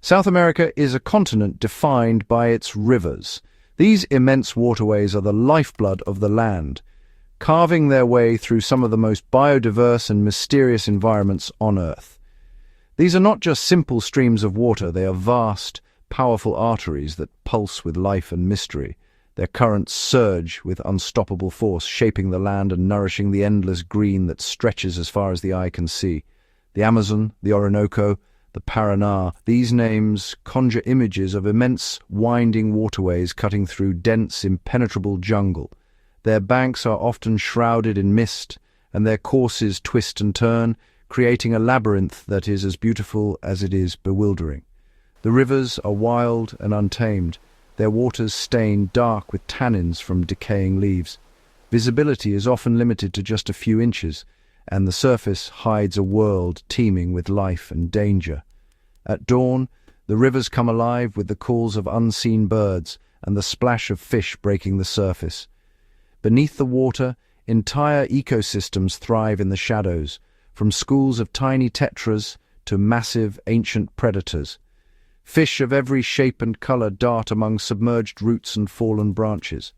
South America is a continent defined by its rivers. These immense waterways are the lifeblood of the land, carving their way through some of the most biodiverse and mysterious environments on Earth. These are not just simple streams of water, they are vast, powerful arteries that pulse with life and mystery. Their currents surge with unstoppable force, shaping the land and nourishing the endless green that stretches as far as the eye can see. The Amazon, the Orinoco, the Paraná, these names conjure images of immense, winding waterways cutting through dense, impenetrable jungle. Their banks are often shrouded in mist, and their courses twist and turn, creating a labyrinth that is as beautiful as it is bewildering. The rivers are wild and untamed, their waters stained dark with tannins from decaying leaves. Visibility is often limited to just a few inches, and the surface hides a world teeming with life and danger. At dawn, the rivers come alive with the calls of unseen birds and the splash of fish breaking the surface. Beneath the water, entire ecosystems thrive in the shadows, from schools of tiny tetras to massive ancient predators. Fish of every shape and color dart among submerged roots and fallen branches.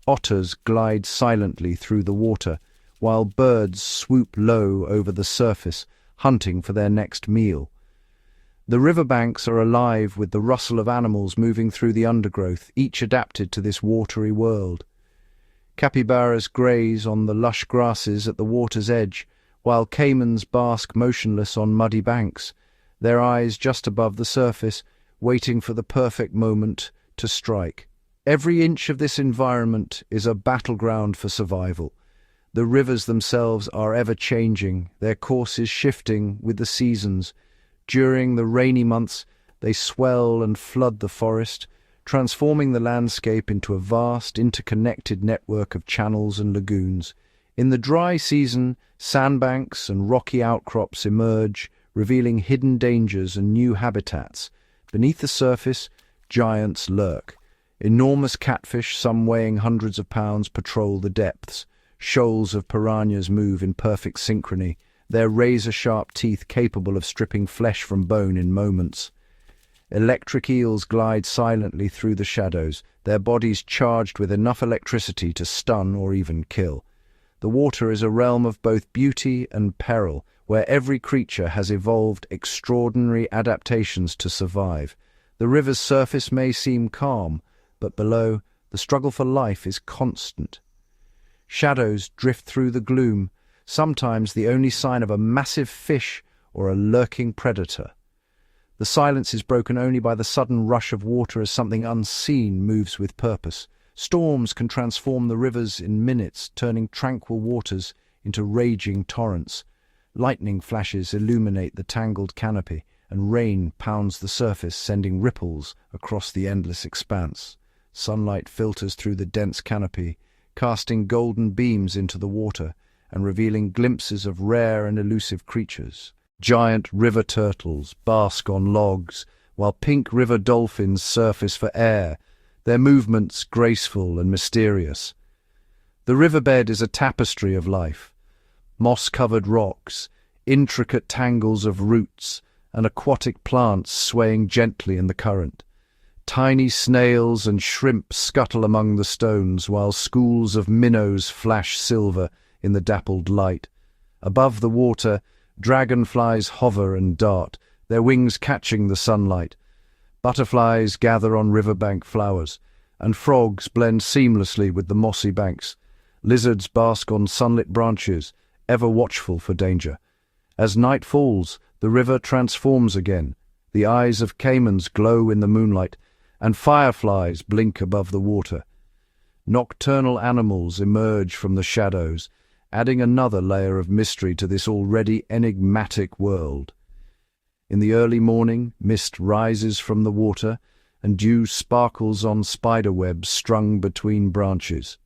Otters glide silently through the water, while birds swoop low over the surface, hunting for their next meal. The riverbanks are alive with the rustle of animals moving through the undergrowth, each adapted to this watery world. Capybaras graze on the lush grasses at the water's edge, while caimans bask motionless on muddy banks, their eyes just above the surface, waiting for the perfect moment to strike. Every inch of this environment is a battleground for survival. The rivers themselves are ever-changing, their courses shifting with the seasons. During the rainy months, they swell and flood the forest, transforming the landscape into a vast, interconnected network of channels and lagoons. In the dry season, sandbanks and rocky outcrops emerge, revealing hidden dangers and new habitats. Beneath the surface, giants lurk. Enormous catfish, some weighing hundreds of pounds, patrol the depths. Shoals of piranhas move in perfect synchrony, their razor-sharp teeth capable of stripping flesh from bone in moments. Electric eels glide silently through the shadows, their bodies charged with enough electricity to stun or even kill. The water is a realm of both beauty and peril, where every creature has evolved extraordinary adaptations to survive. The river's surface may seem calm, but below, the struggle for life is constant. Shadows drift through the gloom, sometimes the only sign of a massive fish or a lurking predator. The silence is broken only by the sudden rush of water as something unseen moves with purpose. Storms can transform the rivers in minutes, turning tranquil waters into raging torrents. Lightning flashes illuminate the tangled canopy, and rain pounds the surface, sending ripples across the endless expanse. Sunlight filters through the dense canopy, casting golden beams into the water and revealing glimpses of rare and elusive creatures. Giant river turtles bask on logs, while pink river dolphins surface for air, their movements graceful and mysterious. The riverbed is a tapestry of life. Moss-covered rocks, intricate tangles of roots, and aquatic plants swaying gently in the current. Tiny snails and shrimp scuttle among the stones, while schools of minnows flash silver in the dappled light. Above the water, dragonflies hover and dart, their wings catching the sunlight. Butterflies gather on riverbank flowers, and frogs blend seamlessly with the mossy banks. Lizards bask on sunlit branches, ever watchful for danger. As night falls, the river transforms again. The eyes of caimans glow in the moonlight, and fireflies blink above the water. Nocturnal animals emerge from the shadows, adding another layer of mystery to this already enigmatic world. In the early morning, mist rises from the water, and dew sparkles on spiderwebs strung between branches.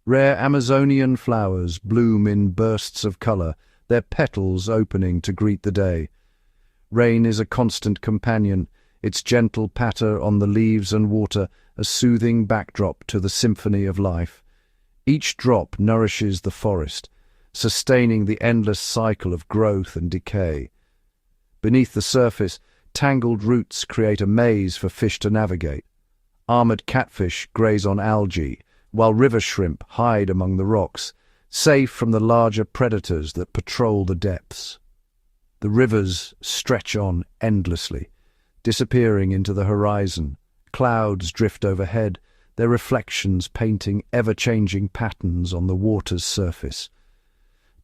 Rare Amazonian flowers bloom in bursts of color, their petals opening to greet the day. Rain is a constant companion, its gentle patter on the leaves and water a soothing backdrop to the symphony of life. Each drop nourishes the forest, sustaining the endless cycle of growth and decay. Beneath the surface, Tangled roots create a maze for fish to navigate. Armored catfish graze on algae, while river shrimp hide among the rocks, safe from the larger predators that patrol the depths. The rivers stretch on endlessly, disappearing into the horizon. Clouds drift overhead, their reflections painting ever-changing patterns on the water's surface.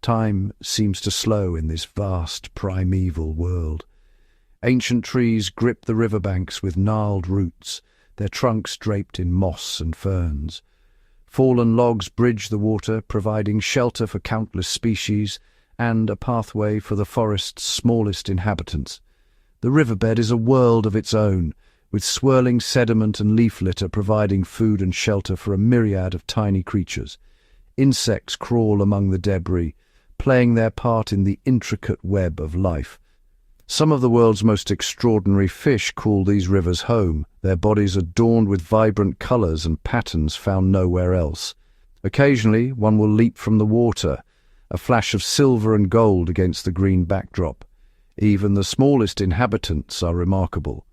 Time seems to slow in this vast, primeval world. Ancient trees grip the riverbanks with gnarled roots, their trunks draped in moss and ferns. Fallen logs bridge the water, providing shelter for countless species and a pathway for the forest's smallest inhabitants. The riverbed is a world of its own, with swirling sediment and leaf litter providing food and shelter for a myriad of tiny creatures. Insects crawl among the debris, playing their part in the intricate web of life. Some of the world's most extraordinary fish call these rivers home, their bodies adorned with vibrant colors and patterns found nowhere else. Occasionally, one will leap from the water, a flash of silver and gold against the green backdrop. Even the smallest inhabitants are remarkable.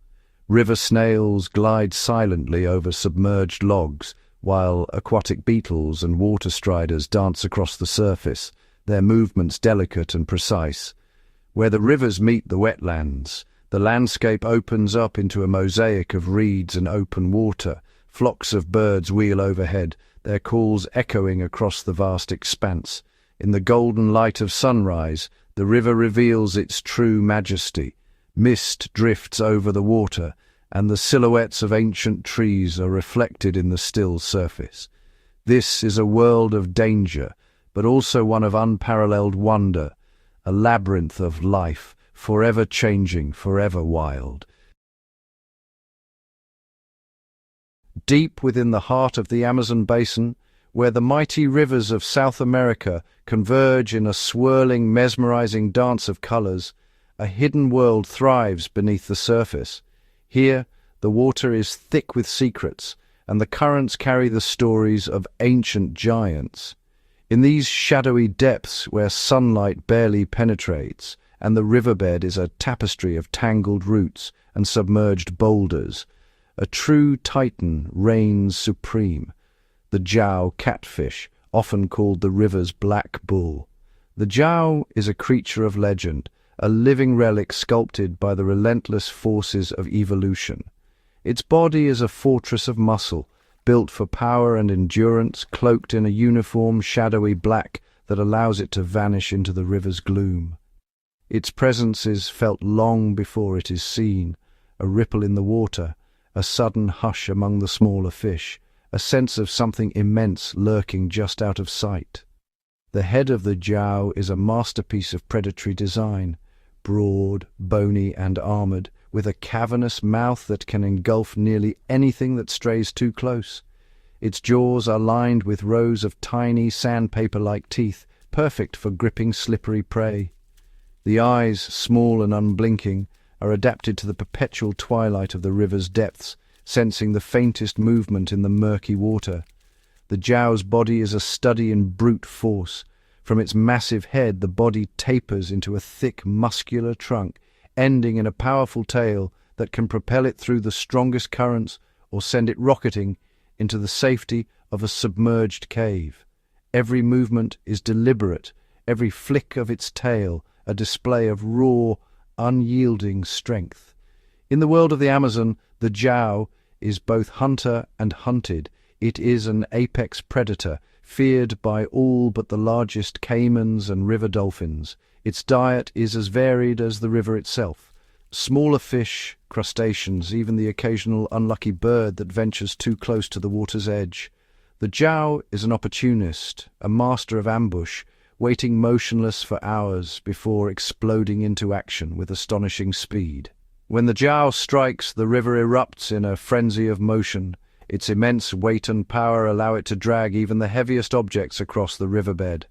River snails glide silently over submerged logs, while aquatic beetles and water striders dance across the surface, their movements delicate and precise. Where the rivers meet the wetlands, the landscape opens up into a mosaic of reeds and open water. Flocks of birds wheel overhead, their calls echoing across the vast expanse. In the golden light of sunrise, the river reveals its true majesty. Mist drifts over the water, and the silhouettes of ancient trees are reflected in the still surface. This is a world of danger, but also one of unparalleled wonder, a labyrinth of life, forever changing, forever wild. Deep within the heart of the Amazon basin, where the mighty rivers of South America converge in a swirling, mesmerizing dance of colors, a hidden world thrives beneath the surface. Here, the water is thick with secrets, and the currents carry the stories of ancient giants. In these shadowy depths where sunlight barely penetrates, and the riverbed is a tapestry of tangled roots and submerged boulders, a true titan reigns supreme. The Jiao catfish, often called the river's black bull. The Jiao is a creature of legend, a living relic sculpted by the relentless forces of evolution. Its body is a fortress of muscle, built for power and endurance, cloaked in a uniform shadowy black that allows it to vanish into the river's gloom. Its presence is felt long before it is seen, a ripple in the water, a sudden hush among the smaller fish, a sense of something immense lurking just out of sight. The head of the Jiao is a masterpiece of predatory design, broad, bony and armored, with a cavernous mouth that can engulf nearly anything that strays too close. Its jaws are lined with rows of tiny sandpaper-like teeth, perfect for gripping slippery prey. The eyes, small and unblinking, are adapted to the perpetual twilight of the river's depths, sensing the faintest movement in the murky water. The Jiao's body is a study in brute force. From its massive head, the body tapers into a thick, muscular trunk, ending in a powerful tail that can propel it through the strongest currents or send it rocketing into the safety of a submerged cave. Every movement is deliberate, every flick of its tail a display of raw, unyielding strength. In the world of the Amazon, the Jiao is both hunter and hunted. It is an apex predator, feared by all but the largest caimans and river dolphins. Its diet is as varied as the river itself. Smaller fish, crustaceans, even the occasional unlucky bird that ventures too close to the water's edge. The Jiao is an opportunist, a master of ambush, waiting motionless for hours before exploding into action with astonishing speed. When the Jiao strikes, the river erupts in a frenzy of motion. Its immense weight and power allow it to drag even the heaviest objects across the riverbed.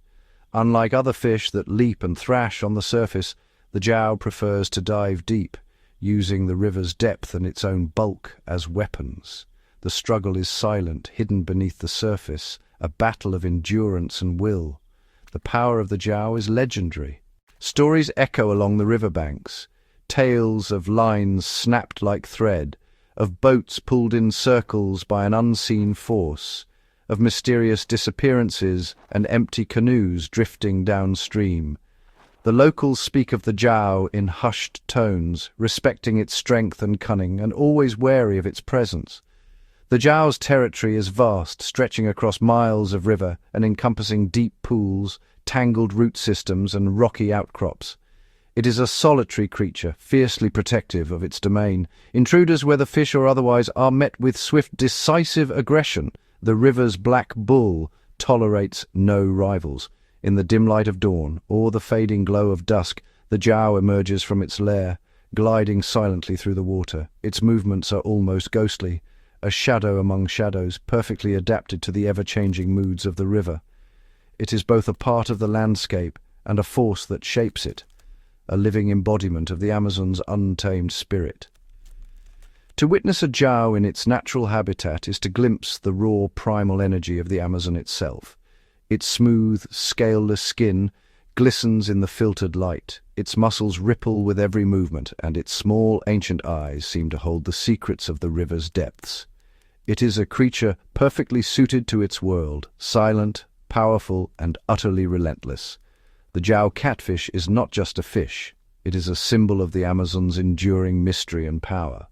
Unlike other fish that leap and thrash on the surface, the Jiao prefers to dive deep, using the river's depth and its own bulk as weapons. The struggle is silent, hidden beneath the surface, a battle of endurance and will. The power of the Jiao is legendary. Stories echo along the riverbanks. tales of lines snapped like thread, of boats pulled in circles by an unseen force, of mysterious disappearances and empty canoes drifting downstream. The locals speak of the Jiao in hushed tones, respecting its strength and cunning, and always wary of its presence. The Jiao's territory is vast, stretching across miles of river and encompassing deep pools, tangled root systems, and rocky outcrops. It is a solitary creature, fiercely protective of its domain. Intruders, whether fish or otherwise, are met with swift, decisive aggression. The river's black bull tolerates no rivals. In the dim light of dawn, or the fading glow of dusk, the Jiao emerges from its lair, gliding silently through the water. Its movements are almost ghostly, a shadow among shadows, perfectly adapted to the ever-changing moods of the river. It is both a part of the landscape and a force that shapes it, a living embodiment of the Amazon's untamed spirit. To witness a Jiao in its natural habitat is to glimpse the raw primal energy of the Amazon itself. Its smooth, scaleless skin glistens in the filtered light, its muscles ripple with every movement, and its small, ancient eyes seem to hold the secrets of the river's depths. It is a creature perfectly suited to its world, silent, powerful, and utterly relentless. The Jiao catfish is not just a fish, it is a symbol of the Amazon's enduring mystery and power.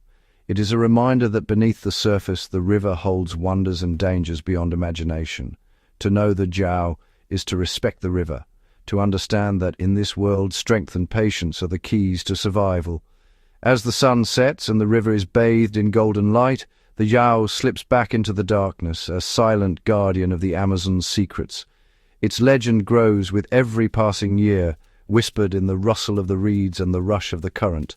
It is a reminder that beneath the surface the river holds wonders and dangers beyond imagination. To know the Jiao is to respect the river, to understand that in this world strength and patience are the keys to survival. As the sun sets and the river is bathed in golden light, the Jiao slips back into the darkness, a silent guardian of the Amazon's secrets. Its legend grows with every passing year, whispered in the rustle of the reeds and the rush of the current.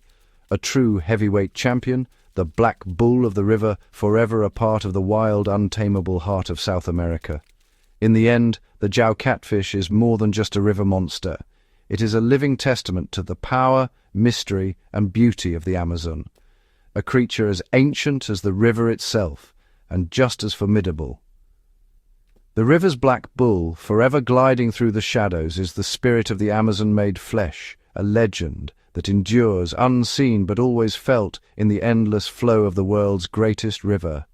A true heavyweight champion, the black bull of the river, forever a part of the wild, untamable heart of South America. In the end, the Jiao catfish is more than just a river monster. It is a living testament to the power, mystery, and beauty of the Amazon. A creature as ancient as the river itself, and just as formidable. The river's black bull, forever gliding through the shadows, is the spirit of the Amazon made flesh, a legend that endures, unseen but always felt, in the endless flow of the world's greatest river.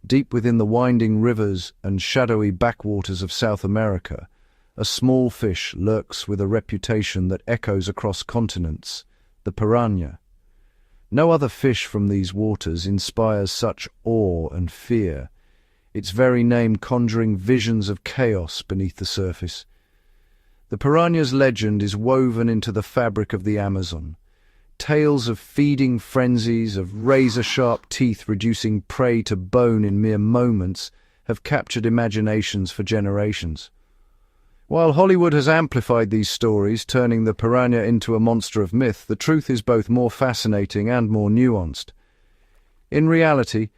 Deep within the winding rivers and shadowy backwaters of South America, a small fish lurks with a reputation that echoes across continents, the piranha. No other fish from these waters inspires such awe and fear, its very name conjuring visions of chaos beneath the surface. The piranha's legend is woven into the fabric of the Amazon. Tales of feeding frenzies, of razor-sharp teeth reducing prey to bone in mere moments, have captured imaginations for generations. While Hollywood has amplified these stories, turning the piranha into a monster of myth, the truth is both more fascinating and more nuanced. In reality,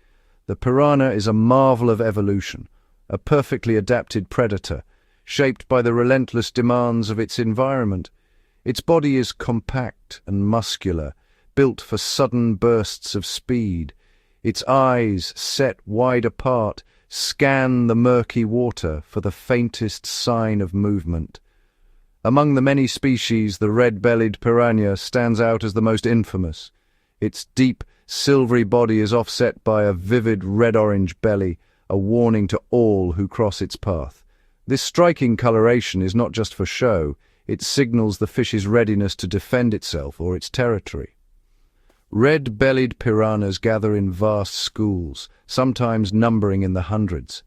the piranha is a marvel of evolution, a perfectly adapted predator, shaped by the relentless demands of its environment. Its body is compact and muscular, built for sudden bursts of speed. Its eyes, set wide apart, scan the murky water for the faintest sign of movement. Among the many species, the red-bellied piranha stands out as the most infamous. Its deep, silvery body is offset by a vivid red-orange belly, a warning to all who cross its path. This striking coloration is not just for show, it signals the fish's readiness to defend itself or its territory. Red-bellied piranhas gather in vast schools, sometimes numbering in the hundreds.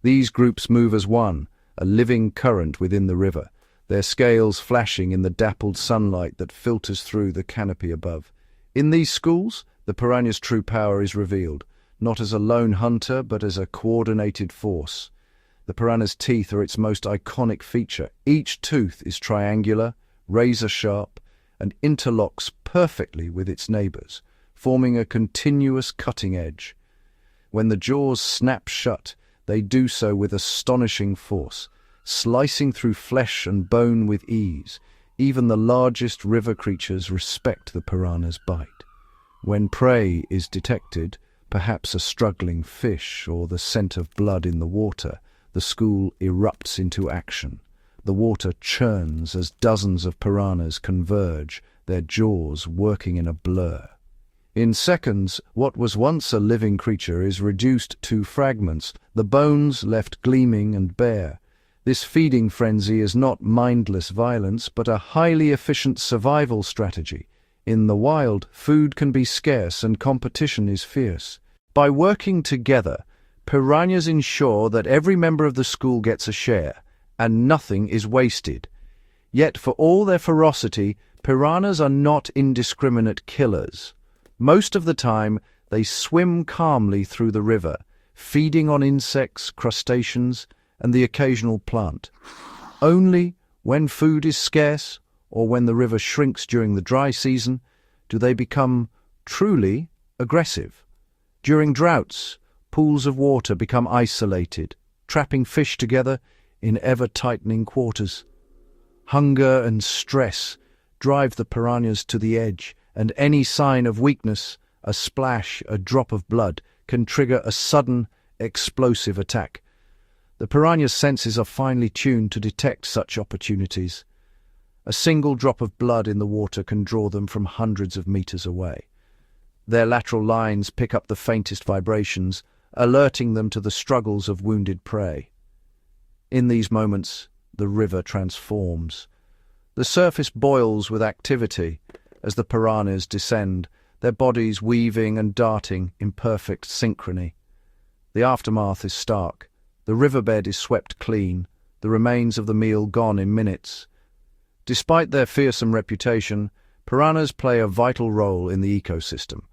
These groups move as one, a living current within the river, their scales flashing in the dappled sunlight that filters through the canopy above. In these schools, the piranha's true power is revealed, not as a lone hunter but as a coordinated force. The piranha's teeth are its most iconic feature. Each tooth is triangular, razor-sharp, and interlocks perfectly with its neighbors, forming a continuous cutting edge. When the jaws snap shut, they do so with astonishing force, slicing through flesh and bone with ease. Even the largest river creatures respect the piranha's bite. When prey is detected, perhaps a struggling fish or the scent of blood in the water, the school erupts into action. The water churns as dozens of piranhas converge, their jaws working in a blur. In seconds, what was once a living creature is reduced to fragments, the bones left gleaming and bare. This feeding frenzy is not mindless violence, but a highly efficient survival strategy. In the wild, food can be scarce and competition is fierce. By working together, piranhas ensure that every member of the school gets a share, and nothing is wasted. Yet for all their ferocity, piranhas are not indiscriminate killers. Most of the time, they swim calmly through the river, feeding on insects, crustaceans, and the occasional plant. Only when food is scarce, or when the river shrinks during the dry season, do they become truly aggressive. During droughts, pools of water become isolated, trapping fish together in ever-tightening quarters. Hunger and stress drive the piranhas to the edge, and any sign of weakness, a splash, a drop of blood, can trigger a sudden, explosive attack. The piranha's senses are finely tuned to detect such opportunities. A single drop of blood in the water can draw them from hundreds of meters away. Their lateral lines pick up the faintest vibrations, alerting them to the struggles of wounded prey. In these moments, the river transforms. The surface boils with activity as the piranhas descend, their bodies weaving and darting in perfect synchrony. The aftermath is stark. The riverbed is swept clean, the remains of the meal gone in minutes. Despite their fearsome reputation, piranhas play a vital role in the ecosystem.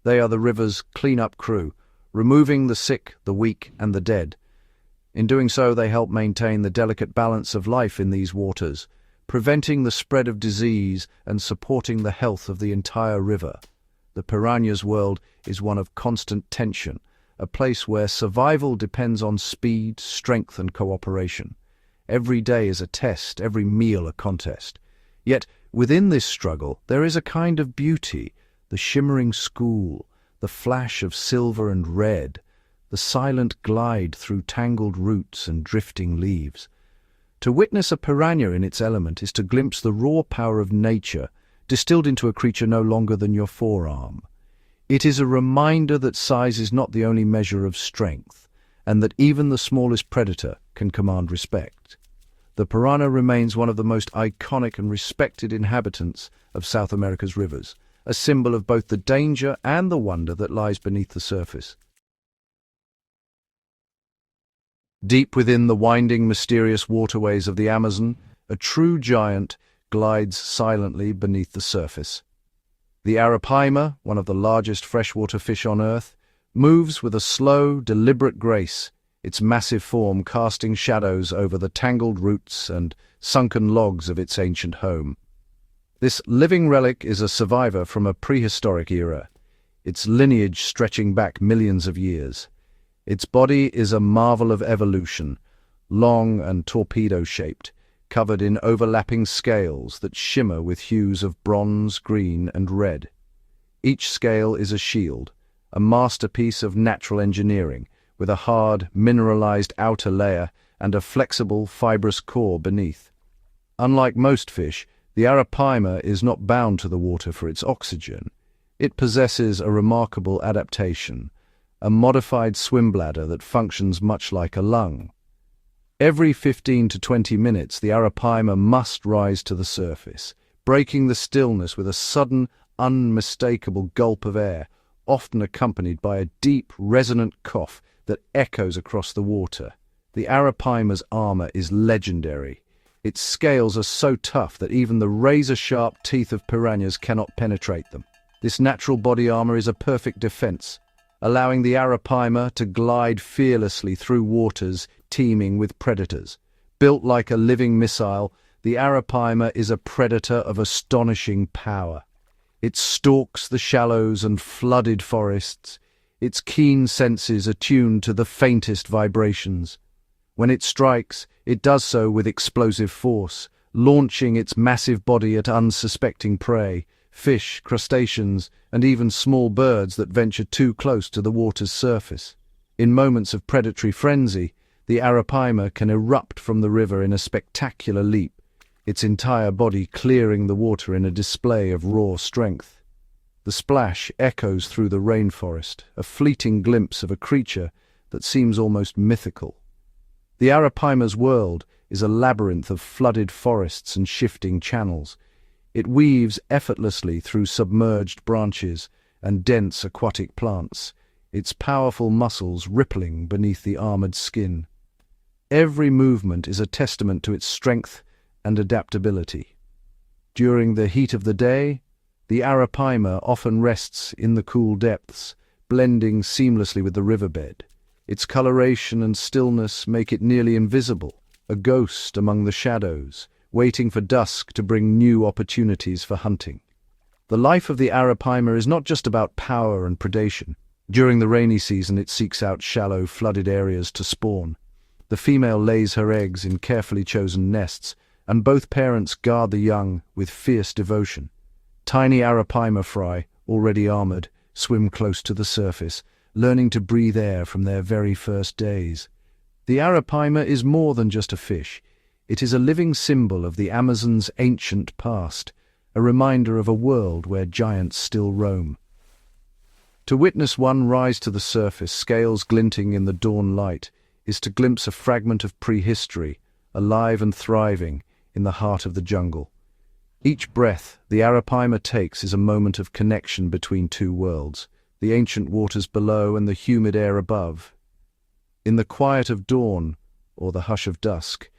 They are the river's clean-up crew, removing the sick, the weak, and the dead. In doing so, they help maintain the delicate balance of life in these waters, preventing the spread of disease and supporting the health of the entire river. The piranha's world is one of constant tension, a place where survival depends on speed, strength, and cooperation. Every day is a test, every meal a contest. Yet, within this struggle, there is a kind of beauty, the shimmering school, the flash of silver and red, the silent glide through tangled roots and drifting leaves. To witness a piranha in its element is to glimpse the raw power of nature, distilled into a creature no longer than your forearm. It is a reminder that size is not the only measure of strength, and that even the smallest predator can command respect. The piranha remains one of the most iconic and respected inhabitants of South America's rivers, a symbol of both the danger and the wonder that lies beneath the surface. Deep within the winding, mysterious waterways of the Amazon, a true giant glides silently beneath the surface. The arapaima, one of the largest freshwater fish on Earth, moves with a slow, deliberate grace, its massive form casting shadows over the tangled roots and sunken logs of its ancient home. This living relic is a survivor from a prehistoric era, its lineage stretching back millions of years. Its body is a marvel of evolution, long and torpedo-shaped, covered in overlapping scales that shimmer with hues of bronze, green, and red. Each scale is a shield, a masterpiece of natural engineering, with a hard, mineralized outer layer and a flexible, fibrous core beneath. Unlike most fish, the arapaima is not bound to the water for its oxygen. It possesses a remarkable adaptation, a modified swim bladder that functions much like a lung. Every 15 to 20 minutes, the arapaima must rise to the surface, breaking the stillness with a sudden, unmistakable gulp of air, often accompanied by a deep, resonant cough that echoes across the water. The arapaima's armor is legendary. Its scales are so tough that even the razor-sharp teeth of piranhas cannot penetrate them. This natural body armor is a perfect defense, allowing the arapaima to glide fearlessly through waters teeming with predators. Built like a living missile, the arapaima is a predator of astonishing power. It stalks the shallows and flooded forests, its keen senses attuned to the faintest vibrations. When it strikes, it does so with explosive force, launching its massive body at unsuspecting prey, fish, crustaceans, and even small birds that venture too close to the water's surface. In moments of predatory frenzy, the arapaima can erupt from the river in a spectacular leap, its entire body clearing the water in a display of raw strength. The splash echoes through the rainforest, a fleeting glimpse of a creature that seems almost mythical. The arapaima's world is a labyrinth of flooded forests and shifting channels. It weaves effortlessly through submerged branches and dense aquatic plants, its powerful muscles rippling beneath the armored skin. Every movement is a testament to its strength and adaptability. During the heat of the day, the arapaima often rests in the cool depths, blending seamlessly with the riverbed. Its coloration and stillness make it nearly invisible, a ghost among the shadows, waiting for dusk to bring new opportunities for hunting. The life of the arapaima is not just about power and predation. During the rainy season, it seeks out shallow, flooded areas to spawn. The female lays her eggs in carefully chosen nests, and both parents guard the young with fierce devotion. Tiny arapaima fry, already armored, swim close to the surface, learning to breathe air from their very first days. The arapaima is more than just a fish. It is a living symbol of the Amazon's ancient past, a reminder of a world where giants still roam. To witness one rise to the surface, scales glinting in the dawn light, is to glimpse a fragment of prehistory, alive and thriving in the heart of the jungle. Each breath the arapaima takes is a moment of connection between two worlds, the ancient waters below and the humid air above. In the quiet of dawn, or the hush of dusk,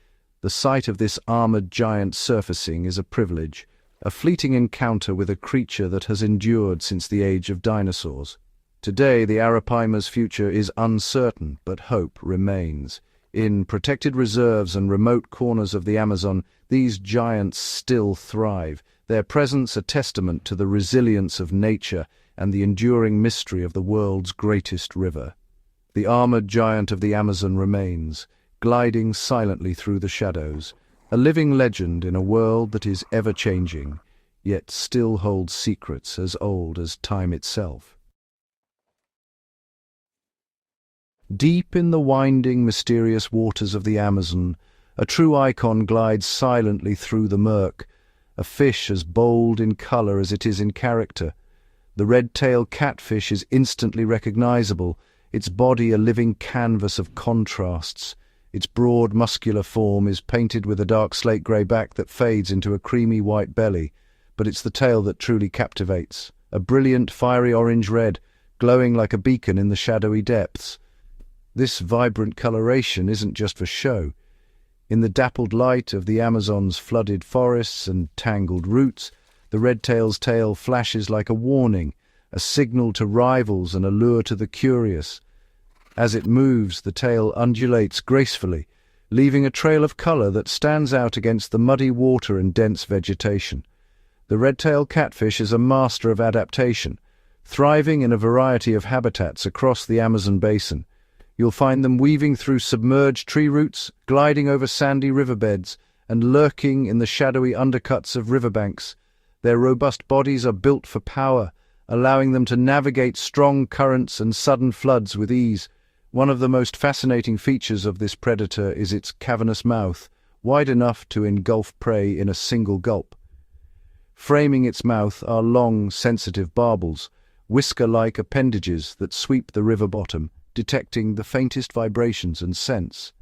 the sight of this armored giant surfacing is a privilege, a fleeting encounter with a creature that has endured since the age of dinosaurs. Today, the arapaima's future is uncertain, but hope remains. In protected reserves and remote corners of the Amazon, these giants still thrive, their presence a testament to the resilience of nature and the enduring mystery of the world's greatest river. The armored giant of the Amazon remains, gliding silently through the shadows, a living legend in a world that is ever-changing, yet still holds secrets as old as time itself. Deep in the winding, mysterious waters of the Amazon, a true icon glides silently through the murk, a fish as bold in color as it is in character. The red-tailed catfish is instantly recognizable, its body a living canvas of contrasts. Its broad, muscular form is painted with a dark slate-grey back that fades into a creamy white belly, but it's the tail that truly captivates, a brilliant, fiery orange-red, glowing like a beacon in the shadowy depths. This vibrant coloration isn't just for show. In the dappled light of the Amazon's flooded forests and tangled roots, the red-tail's tail flashes like a warning, a signal to rivals and a lure to the curious. As it moves, the tail undulates gracefully, leaving a trail of color that stands out against the muddy water and dense vegetation. The red-tailed catfish is a master of adaptation, thriving in a variety of habitats across the Amazon basin. You'll find them weaving through submerged tree roots, gliding over sandy riverbeds, and lurking in the shadowy undercuts of riverbanks. Their robust bodies are built for power, allowing them to navigate strong currents and sudden floods with ease. One of the most fascinating features of this predator is its cavernous mouth, wide enough to engulf prey in a single gulp. Framing its mouth are long, sensitive barbels, whisker-like appendages that sweep the river bottom, detecting the faintest vibrations and scents.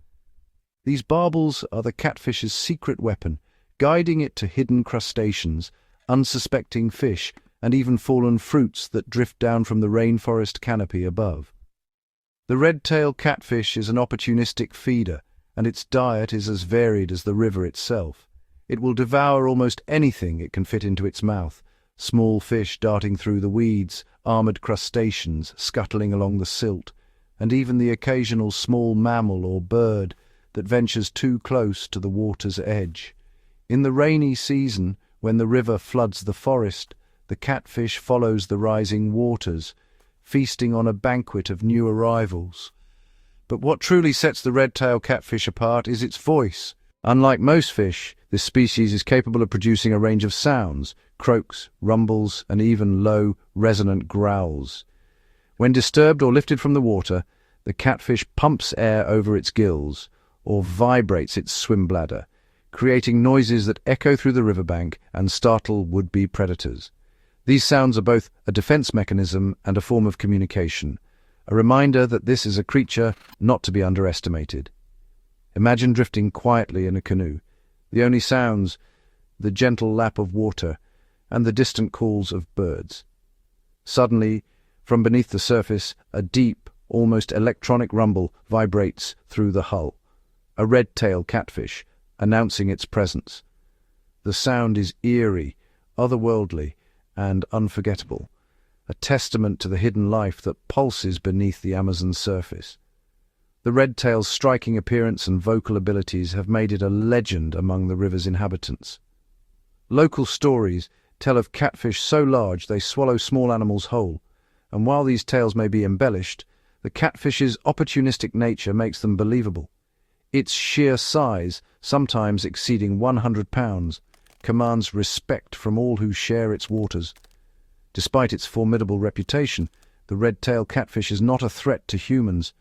These barbels are the catfish's secret weapon, guiding it to hidden crustaceans, unsuspecting fish, and even fallen fruits that drift down from the rainforest canopy above. The red-tailed catfish is an opportunistic feeder, and its diet is as varied as the river itself. It will devour almost anything it can fit into its mouth, small fish darting through the weeds, armored crustaceans scuttling along the silt, and even the occasional small mammal or bird that ventures too close to the water's edge. In the rainy season, when the river floods the forest, the catfish follows the rising waters, feasting on a banquet of new arrivals. But what truly sets the red-tailed catfish apart is its voice. Unlike most fish, this species is capable of producing a range of sounds, croaks, rumbles, and even low, resonant growls. When disturbed or lifted from the water, The catfish pumps air over its gills or vibrates its swim bladder, creating noises that echo through the riverbank and startle would-be predators. These sounds are both a defense mechanism and a form of communication, a reminder that this is a creature not to be underestimated. Imagine drifting quietly in a canoe. The only sounds, the gentle lap of water and the distant calls of birds. Suddenly, from beneath the surface, a deep, almost electronic rumble vibrates through the hull. A red-tailed catfish, announcing its presence. The sound is eerie, otherworldly, and unforgettable, a testament to the hidden life that pulses beneath the Amazon's surface. The red-tail's striking appearance and vocal abilities have made it a legend among the river's inhabitants. Local stories tell of catfish so large they swallow small animals whole, and while these tales may be embellished, the catfish's opportunistic nature makes them believable. Its sheer size, sometimes exceeding 100 pounds, commands respect from all who share its waters. Despite its formidable reputation, the red-tailed catfish is not a threat to humans.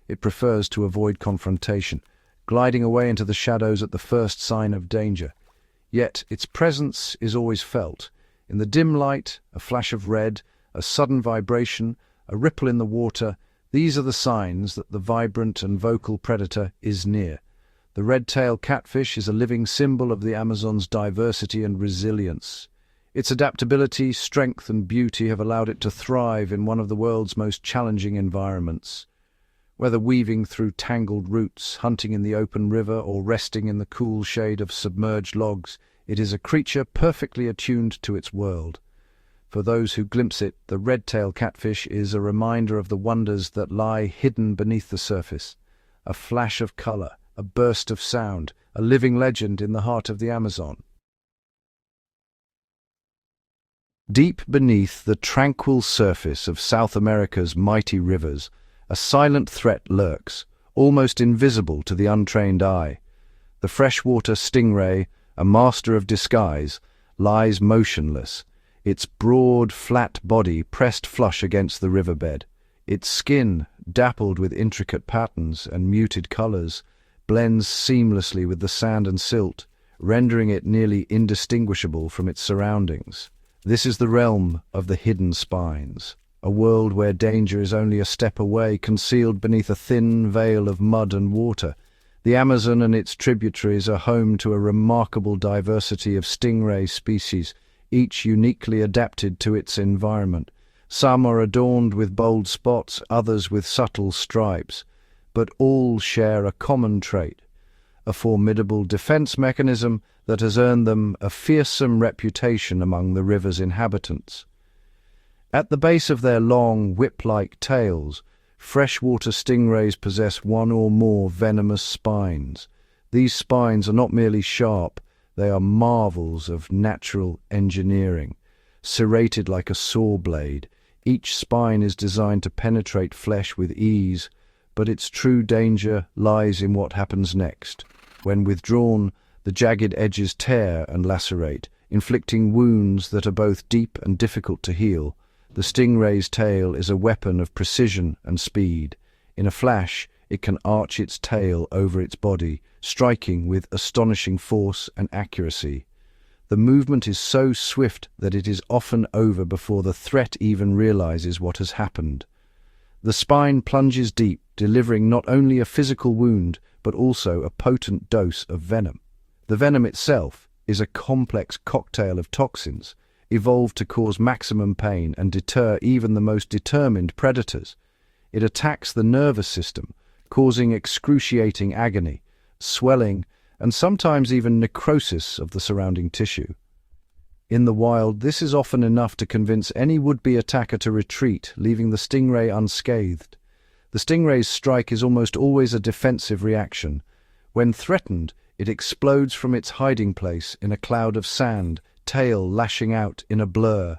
It prefers to avoid confrontation, gliding away into the shadows at the first sign of danger. Yet its presence is always felt. In the dim light, a flash of red, a sudden vibration, a ripple in the water, these are the signs that the vibrant and vocal predator is near. The red-tailed catfish is a living symbol of the Amazon's diversity and resilience. Its adaptability, strength, and beauty have allowed it to thrive in one of the world's most challenging environments. Whether weaving through tangled roots, hunting in the open river, or resting in the cool shade of submerged logs, it is a creature perfectly attuned to its world. For those who glimpse it, the red-tailed catfish is a reminder of the wonders that lie hidden beneath the surface. A flash of color, a burst of sound, a living legend in the heart of the Amazon. Deep beneath the tranquil surface of South America's mighty rivers, a silent threat lurks, almost invisible to the untrained eye. The freshwater stingray, a master of disguise, lies motionless, its broad, flat body pressed flush against the riverbed. Its skin, dappled with intricate patterns and muted colors, blends seamlessly with the sand and silt, rendering it nearly indistinguishable from its surroundings. This is the realm of the hidden spines, a world where danger is only a step away, concealed beneath a thin veil of mud and water. The Amazon and its tributaries are home to a remarkable diversity of stingray species, each uniquely adapted to its environment. Some are adorned with bold spots, others with subtle stripes, but all share a common trait, a formidable defense mechanism that has earned them a fearsome reputation among the river's inhabitants. At the base of their long, whip-like tails, freshwater stingrays possess one or more venomous spines. These spines are not merely sharp, they are marvels of natural engineering. Serrated like a saw blade, each spine is designed to penetrate flesh with ease, but its true danger lies in what happens next. When withdrawn, the jagged edges tear and lacerate, inflicting wounds that are both deep and difficult to heal. The stingray's tail is a weapon of precision and speed. In a flash, it can arch its tail over its body, striking with astonishing force and accuracy. The movement is so swift that it is often over before the threat even realizes what has happened. The spine plunges deep, delivering not only a physical wound, but also a potent dose of venom. The venom itself is a complex cocktail of toxins, evolved to cause maximum pain and deter even the most determined predators. It attacks the nervous system, causing excruciating agony, swelling, and sometimes even necrosis of the surrounding tissue. In the wild, this is often enough to convince any would-be attacker to retreat, leaving the stingray unscathed. The stingray's strike is almost always a defensive reaction. When threatened, it explodes from its hiding place in a cloud of sand, tail lashing out in a blur.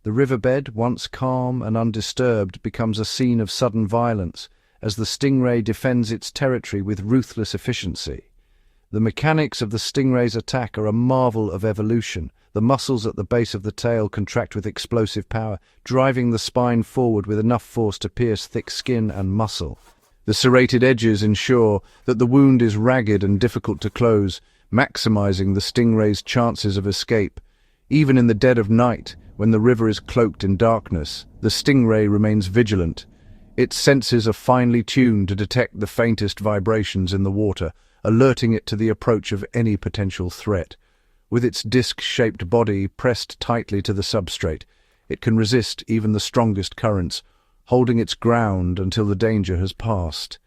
The riverbed, once calm and undisturbed, becomes a scene of sudden violence as the stingray defends its territory with ruthless efficiency. The mechanics of the stingray's attack are a marvel of evolution. The muscles at the base of the tail contract with explosive power, driving the spine forward with enough force to pierce thick skin and muscle. The serrated edges ensure that the wound is ragged and difficult to close, maximizing the stingray's chances of escape. Even in the dead of night, when the river is cloaked in darkness, the stingray remains vigilant. Its senses are finely tuned to detect the faintest vibrations in the water, alerting it to the approach of any potential threat. With its disc-shaped body pressed tightly to the substrate, it can resist even the strongest currents, holding its ground until the danger has passed.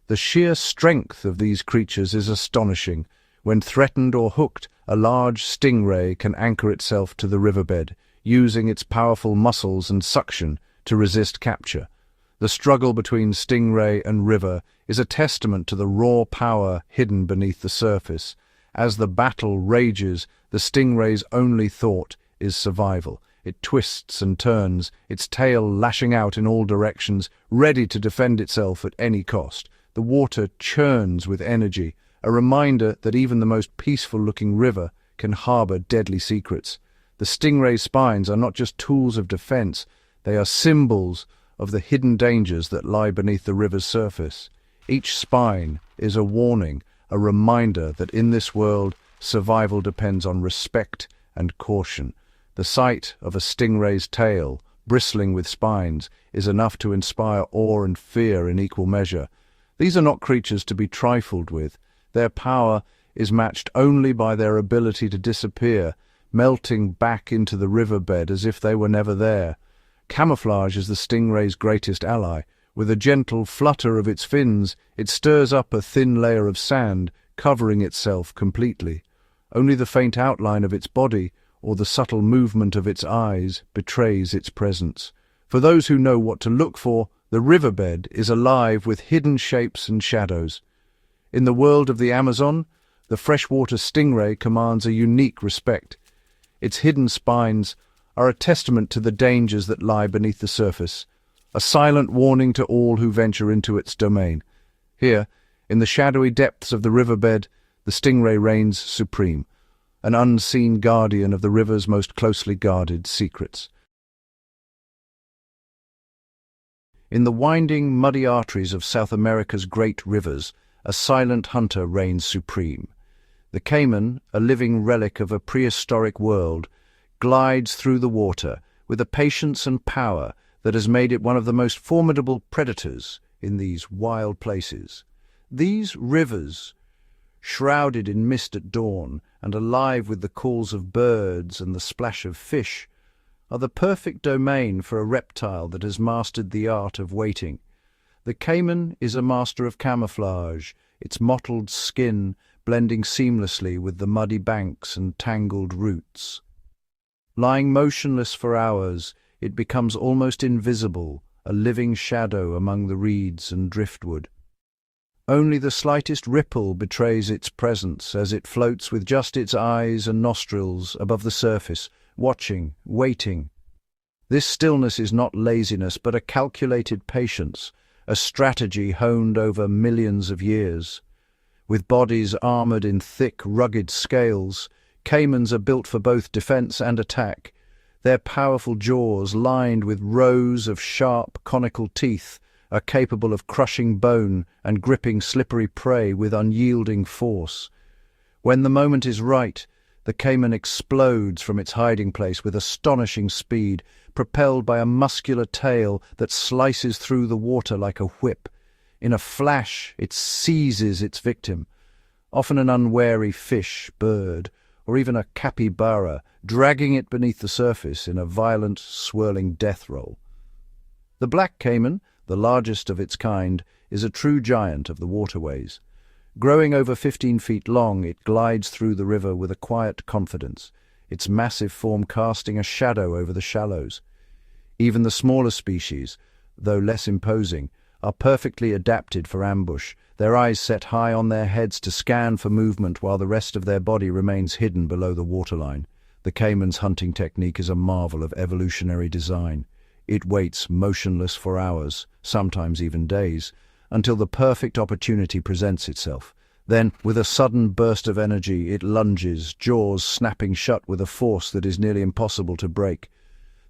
The sheer strength of these creatures is astonishing. When threatened or hooked, a large stingray can anchor itself to the riverbed, using its powerful muscles and suction to resist capture. The struggle between stingray and river is a testament to the raw power hidden beneath the surface. As the battle rages, the stingray's only thought is survival. It twists and turns, its tail lashing out in all directions, ready to defend itself at any cost. The water churns with energy, a reminder that even the most peaceful-looking river can harbor deadly secrets. The stingray's spines are not just tools of defense, they are symbols of the hidden dangers that lie beneath the river's surface. Each spine is a warning, a reminder that in this world, survival depends on respect and caution. The sight of a stingray's tail, bristling with spines, is enough to inspire awe and fear in equal measure. These are not creatures to be trifled with. Their power is matched only by their ability to disappear, melting back into the riverbed as if they were never there. Camouflage is the stingray's greatest ally. With a gentle flutter of its fins, it stirs up a thin layer of sand, covering itself completely. Only the faint outline of its body or the subtle movement of its eyes betrays its presence. For those who know what to look for, the riverbed is alive with hidden shapes and shadows. In the world of the Amazon, the freshwater stingray commands a unique respect. Its hidden spines are a testament to the dangers that lie beneath the surface, a silent warning to all who venture into its domain. Here, in the shadowy depths of the riverbed, the stingray reigns supreme, an unseen guardian of the river's most closely guarded secrets. In the winding, muddy arteries of South America's great rivers, a silent hunter reigns supreme. The caiman, a living relic of a prehistoric world, glides through the water with a patience and power that has made it one of the most formidable predators in these wild places. These rivers, shrouded in mist at dawn and alive with the calls of birds and the splash of fish, are the perfect domain for a reptile that has mastered the art of waiting. The caiman is a master of camouflage, its mottled skin blending seamlessly with the muddy banks and tangled roots. Lying motionless for hours, it becomes almost invisible, a living shadow among the reeds and driftwood. Only the slightest ripple betrays its presence as it floats with just its eyes and nostrils above the surface, watching, waiting. This stillness is not laziness, but a calculated patience, a strategy honed over millions of years. With bodies armored in thick, rugged scales, caimans are built for both defense and attack. Their powerful jaws, lined with rows of sharp, conical teeth, are capable of crushing bone and gripping slippery prey with unyielding force. When the moment is right, the caiman explodes from its hiding place with astonishing speed, propelled by a muscular tail that slices through the water like a whip. In a flash, it seizes its victim, often an unwary fish, bird, or even a capybara, dragging it beneath the surface in a violent, swirling death roll. The black caiman, the largest of its kind, is a true giant of the waterways. Growing over 15 feet long, it glides through the river with a quiet confidence, its massive form casting a shadow over the shallows. Even the smaller species, though less imposing, are perfectly adapted for ambush, their eyes set high on their heads to scan for movement while the rest of their body remains hidden below the waterline. The caiman's hunting technique is a marvel of evolutionary design. It waits motionless for hours, sometimes even days, until the perfect opportunity presents itself. Then, with a sudden burst of energy, it lunges, jaws snapping shut with a force that is nearly impossible to break.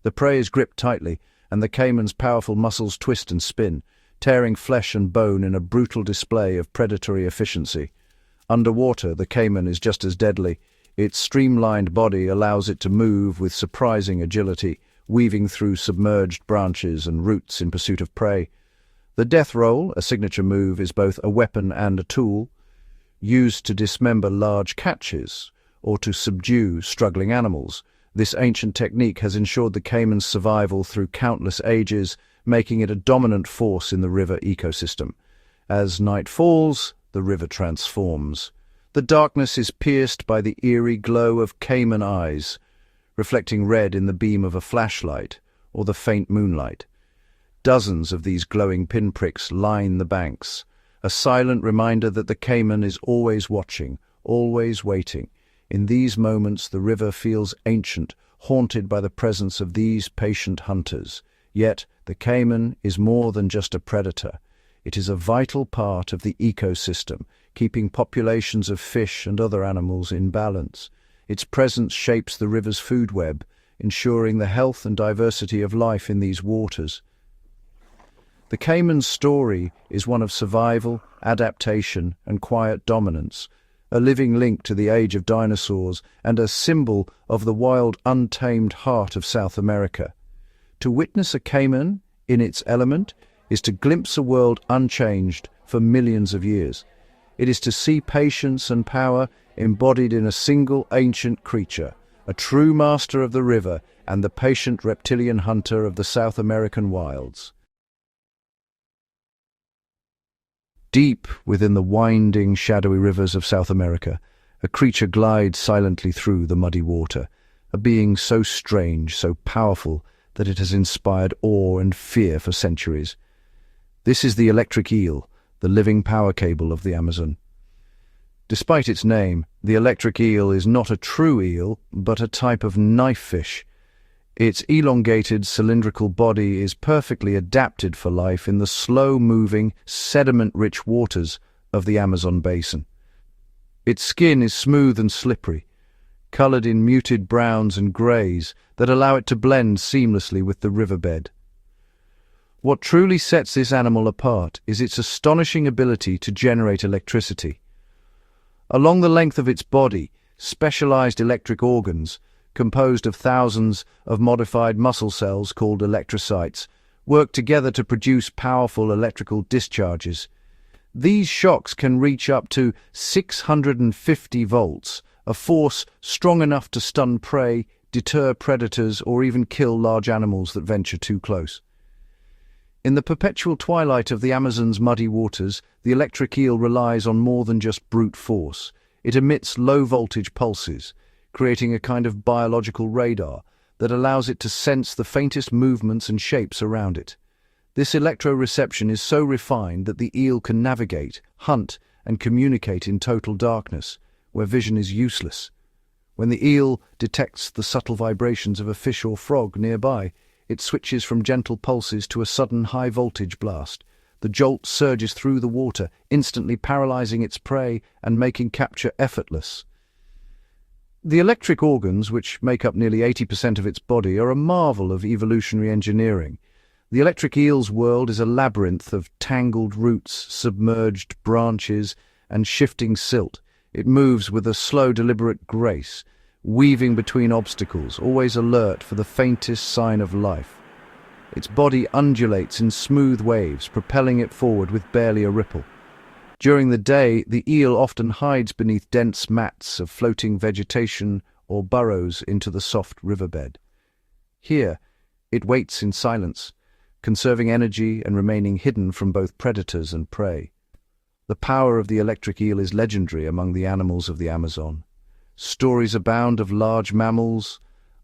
The prey is gripped tightly, and the caiman's powerful muscles twist and spin, tearing flesh and bone in a brutal display of predatory efficiency. Underwater, the caiman is just as deadly. Its streamlined body allows it to move with surprising agility, weaving through submerged branches and roots in pursuit of prey. The death roll, a signature move, is both a weapon and a tool, used to dismember large catches or to subdue struggling animals. This ancient technique has ensured the caiman's survival through countless ages, making it a dominant force in the river ecosystem. As night falls, the river transforms. The darkness is pierced by the eerie glow of caiman eyes, reflecting red in the beam of a flashlight or the faint moonlight. Dozens of these glowing pinpricks line the banks, a silent reminder that the caiman is always watching, always waiting. In these moments, the river feels ancient, haunted by the presence of these patient hunters. Yet, the caiman is more than just a predator. It is a vital part of the ecosystem, keeping populations of fish and other animals in balance. Its presence shapes the river's food web, ensuring the health and diversity of life in these waters. The caiman's story is one of survival, adaptation, and quiet dominance, a living link to the age of dinosaurs and a symbol of the wild, untamed heart of South America. To witness a caiman in its element is to glimpse a world unchanged for millions of years. It is to see patience and power embodied in a single ancient creature, a true master of the river and the patient reptilian hunter of the South American wilds. Deep within the winding, shadowy rivers of South America, a creature glides silently through the muddy water, a being so strange, so powerful, that it has inspired awe and fear for centuries. This is the electric eel, the living power cable of the Amazon. Despite its name, the electric eel is not a true eel, but a type of knife fish. Its elongated, cylindrical body is perfectly adapted for life in the slow-moving, sediment-rich waters of the Amazon basin. Its skin is smooth and slippery, colored in muted browns and grays that allow it to blend seamlessly with the riverbed. What truly sets this animal apart is its astonishing ability to generate electricity. Along the length of its body, specialized electric organs, composed of thousands of modified muscle cells called electrocytes, work together to produce powerful electrical discharges. These shocks can reach up to 650 volts, a force strong enough to stun prey, deter predators, or even kill large animals that venture too close. In the perpetual twilight of the Amazon's muddy waters, the electric eel relies on more than just brute force. It emits low-voltage pulses, creating a kind of biological radar that allows it to sense the faintest movements and shapes around it. This electroreception is so refined that the eel can navigate, hunt, and communicate in total darkness, where vision is useless. When the eel detects the subtle vibrations of a fish or frog nearby, it switches from gentle pulses to a sudden high-voltage blast. The jolt surges through the water, instantly paralyzing its prey and making capture effortless. The electric organs, which make up nearly 80% of its body, are a marvel of evolutionary engineering. The electric eel's world is a labyrinth of tangled roots, submerged branches, and shifting silt. It moves with a slow, deliberate grace, weaving between obstacles, always alert for the faintest sign of life. Its body undulates in smooth waves, propelling it forward with barely a ripple. During the day, the eel often hides beneath dense mats of floating vegetation or burrows into the soft riverbed. Here, it waits in silence, conserving energy and remaining hidden from both predators and prey. The power of the electric eel is legendary among the animals of the Amazon. Stories abound of large mammals,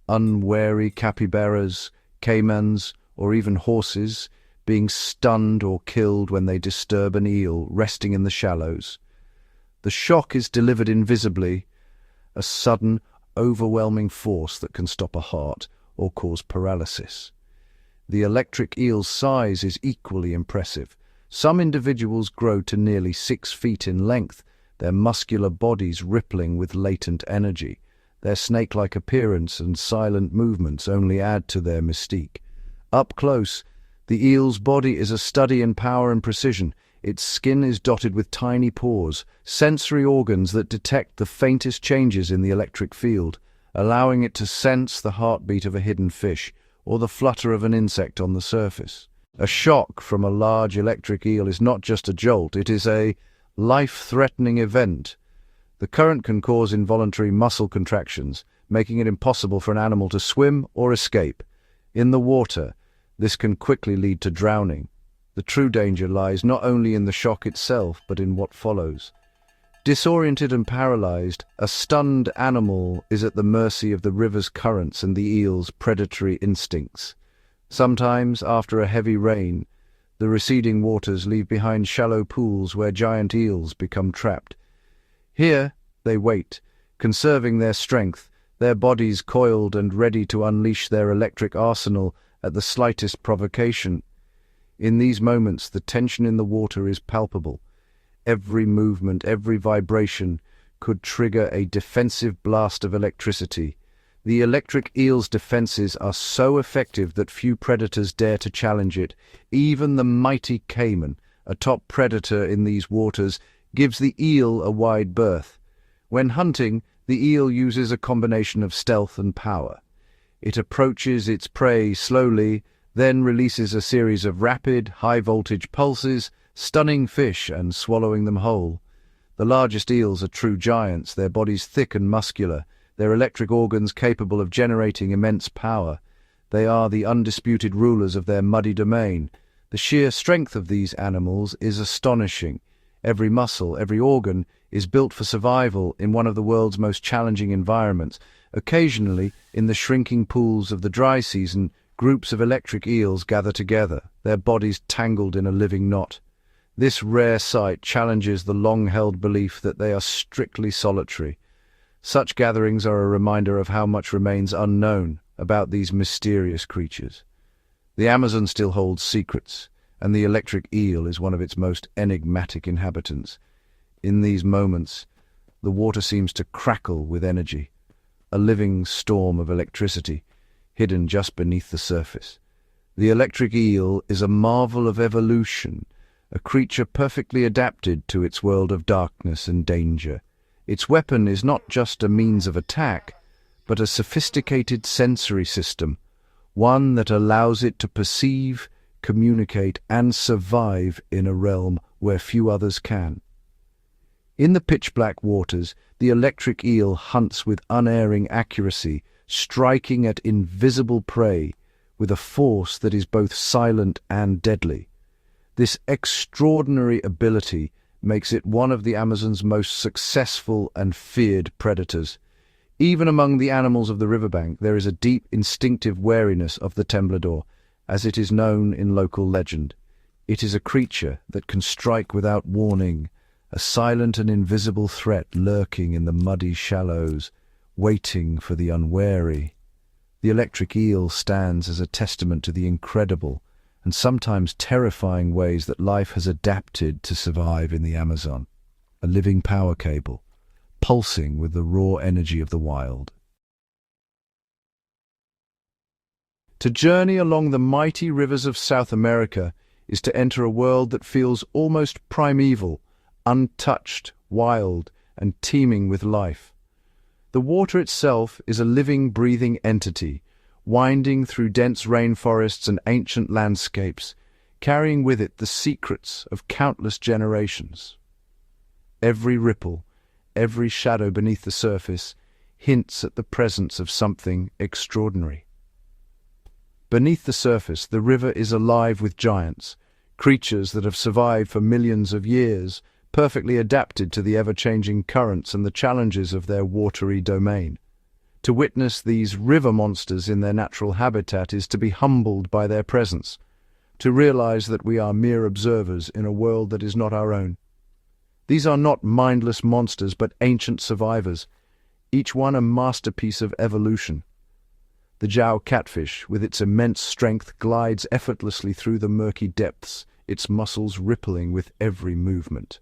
unwary capybaras, caimans, or even horses being stunned or killed when they disturb an eel resting in the shallows. The shock is delivered invisibly, a sudden, overwhelming force that can stop a heart or cause paralysis. The electric eel's size is equally impressive. Some individuals grow to nearly 6 feet in length, their muscular bodies rippling with latent energy. Their snake-like appearance and silent movements only add to their mystique. Up close, The eel's body is a study in power and precision. Its skin is dotted with tiny pores, sensory organs that detect the faintest changes in the electric field, allowing it to sense the heartbeat of a hidden fish or the flutter of an insect on the surface. A shock from a large electric eel is not just a jolt, it is a life-threatening event. The current can cause involuntary muscle contractions, making it impossible for an animal to swim or escape. In the water, this can quickly lead to drowning. The true danger lies not only in the shock itself, but in what follows. Disoriented and paralyzed, a stunned animal is at the mercy of the river's currents and the eel's predatory instincts. Sometimes, after a heavy rain, the receding waters leave behind shallow pools where giant eels become trapped. Here they wait, conserving their strength, their bodies coiled and ready to unleash their electric arsenal at the slightest provocation. In these moments, the tension in the water is palpable. Every movement, every vibration could trigger a defensive blast of electricity. The electric eel's defenses are so effective that few predators dare to challenge it. Even the mighty caiman, a top predator in these waters, gives the eel a wide berth. When hunting, the eel uses a combination of stealth and power. It approaches its prey slowly, then releases a series of rapid, high-voltage pulses, stunning fish and swallowing them whole. The largest eels are true giants, their bodies thick and muscular, their electric organs capable of generating immense power. They are the undisputed rulers of their muddy domain. The sheer strength of these animals is astonishing. Every muscle, every organ is built for survival in one of the world's most challenging environments. Occasionally, in the shrinking pools of the dry season, groups of electric eels gather together, their bodies tangled in a living knot. This rare sight challenges the long-held belief that they are strictly solitary. Such gatherings are a reminder of how much remains unknown about these mysterious creatures. The Amazon still holds secrets, and the electric eel is one of its most enigmatic inhabitants. In these moments, the water seems to crackle with energy, a living storm of electricity, hidden just beneath the surface. The electric eel is a marvel of evolution, a creature perfectly adapted to its world of darkness and danger. Its weapon is not just a means of attack, but a sophisticated sensory system, one that allows it to perceive, communicate, and survive in a realm where few others can. In the pitch-black waters, the electric eel hunts with unerring accuracy, striking at invisible prey with a force that is both silent and deadly. This extraordinary ability makes it one of the Amazon's most successful and feared predators. Even among the animals of the riverbank, there is a deep instinctive wariness of the temblador, as it is known in local legend. It is a creature that can strike without warning, a silent and invisible threat lurking in the muddy shallows, waiting for the unwary. The electric eel stands as a testament to the incredible and sometimes terrifying ways that life has adapted to survive in the Amazon, a living power cable, pulsing with the raw energy of the wild. To journey along the mighty rivers of South America is to enter a world that feels almost primeval, untouched, wild, and teeming with life. The water itself is a living, breathing entity, winding through dense rainforests and ancient landscapes, carrying with it the secrets of countless generations. Every ripple, every shadow beneath the surface, hints at the presence of something extraordinary. Beneath the surface, the river is alive with giants, creatures that have survived for millions of years, perfectly adapted to the ever-changing currents and the challenges of their watery domain. To witness these river monsters in their natural habitat is to be humbled by their presence, to realize that we are mere observers in a world that is not our own. These are not mindless monsters, but ancient survivors, each one a masterpiece of evolution. The Jow catfish, with its immense strength, glides effortlessly through the murky depths, its muscles rippling with every movement.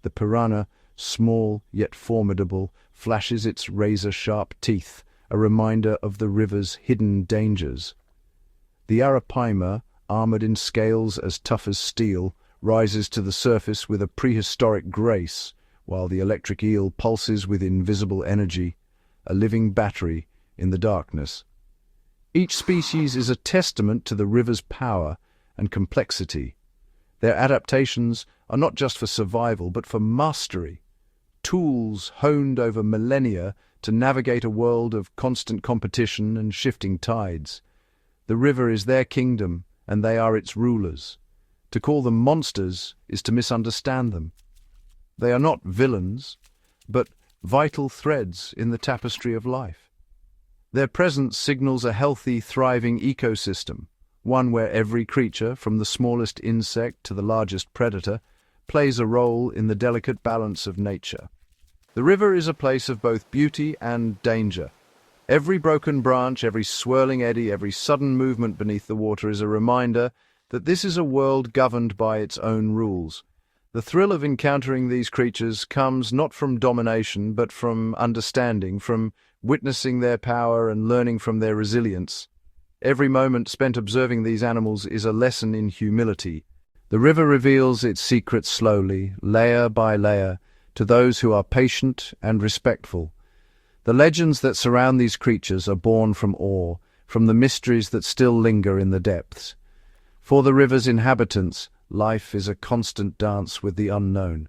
The piranha, small yet formidable, flashes its razor-sharp teeth, a reminder of the river's hidden dangers. The arapaima, armored in scales as tough as steel, rises to the surface with a prehistoric grace, while the electric eel pulses with invisible energy, a living battery in the darkness. Each species is a testament to the river's power and complexity. Their adaptations are not just for survival, but for mastery, tools honed over millennia to navigate a world of constant competition and shifting tides. The river is their kingdom, and they are its rulers. To call them monsters is to misunderstand them. They are not villains, but vital threads in the tapestry of life. Their presence signals a healthy, thriving ecosystem, one where every creature, from the smallest insect to the largest predator, plays a role in the delicate balance of nature. The river is a place of both beauty and danger. Every broken branch, every swirling eddy, every sudden movement beneath the water is a reminder that this is a world governed by its own rules. The thrill of encountering these creatures comes not from domination, but from understanding, from witnessing their power and learning from their resilience. Every moment spent observing these animals is a lesson in humility. The river reveals its secrets slowly, layer by layer, to those who are patient and respectful. The legends that surround these creatures are born from awe, from the mysteries that still linger in the depths. For the river's inhabitants, life is a constant dance with the unknown.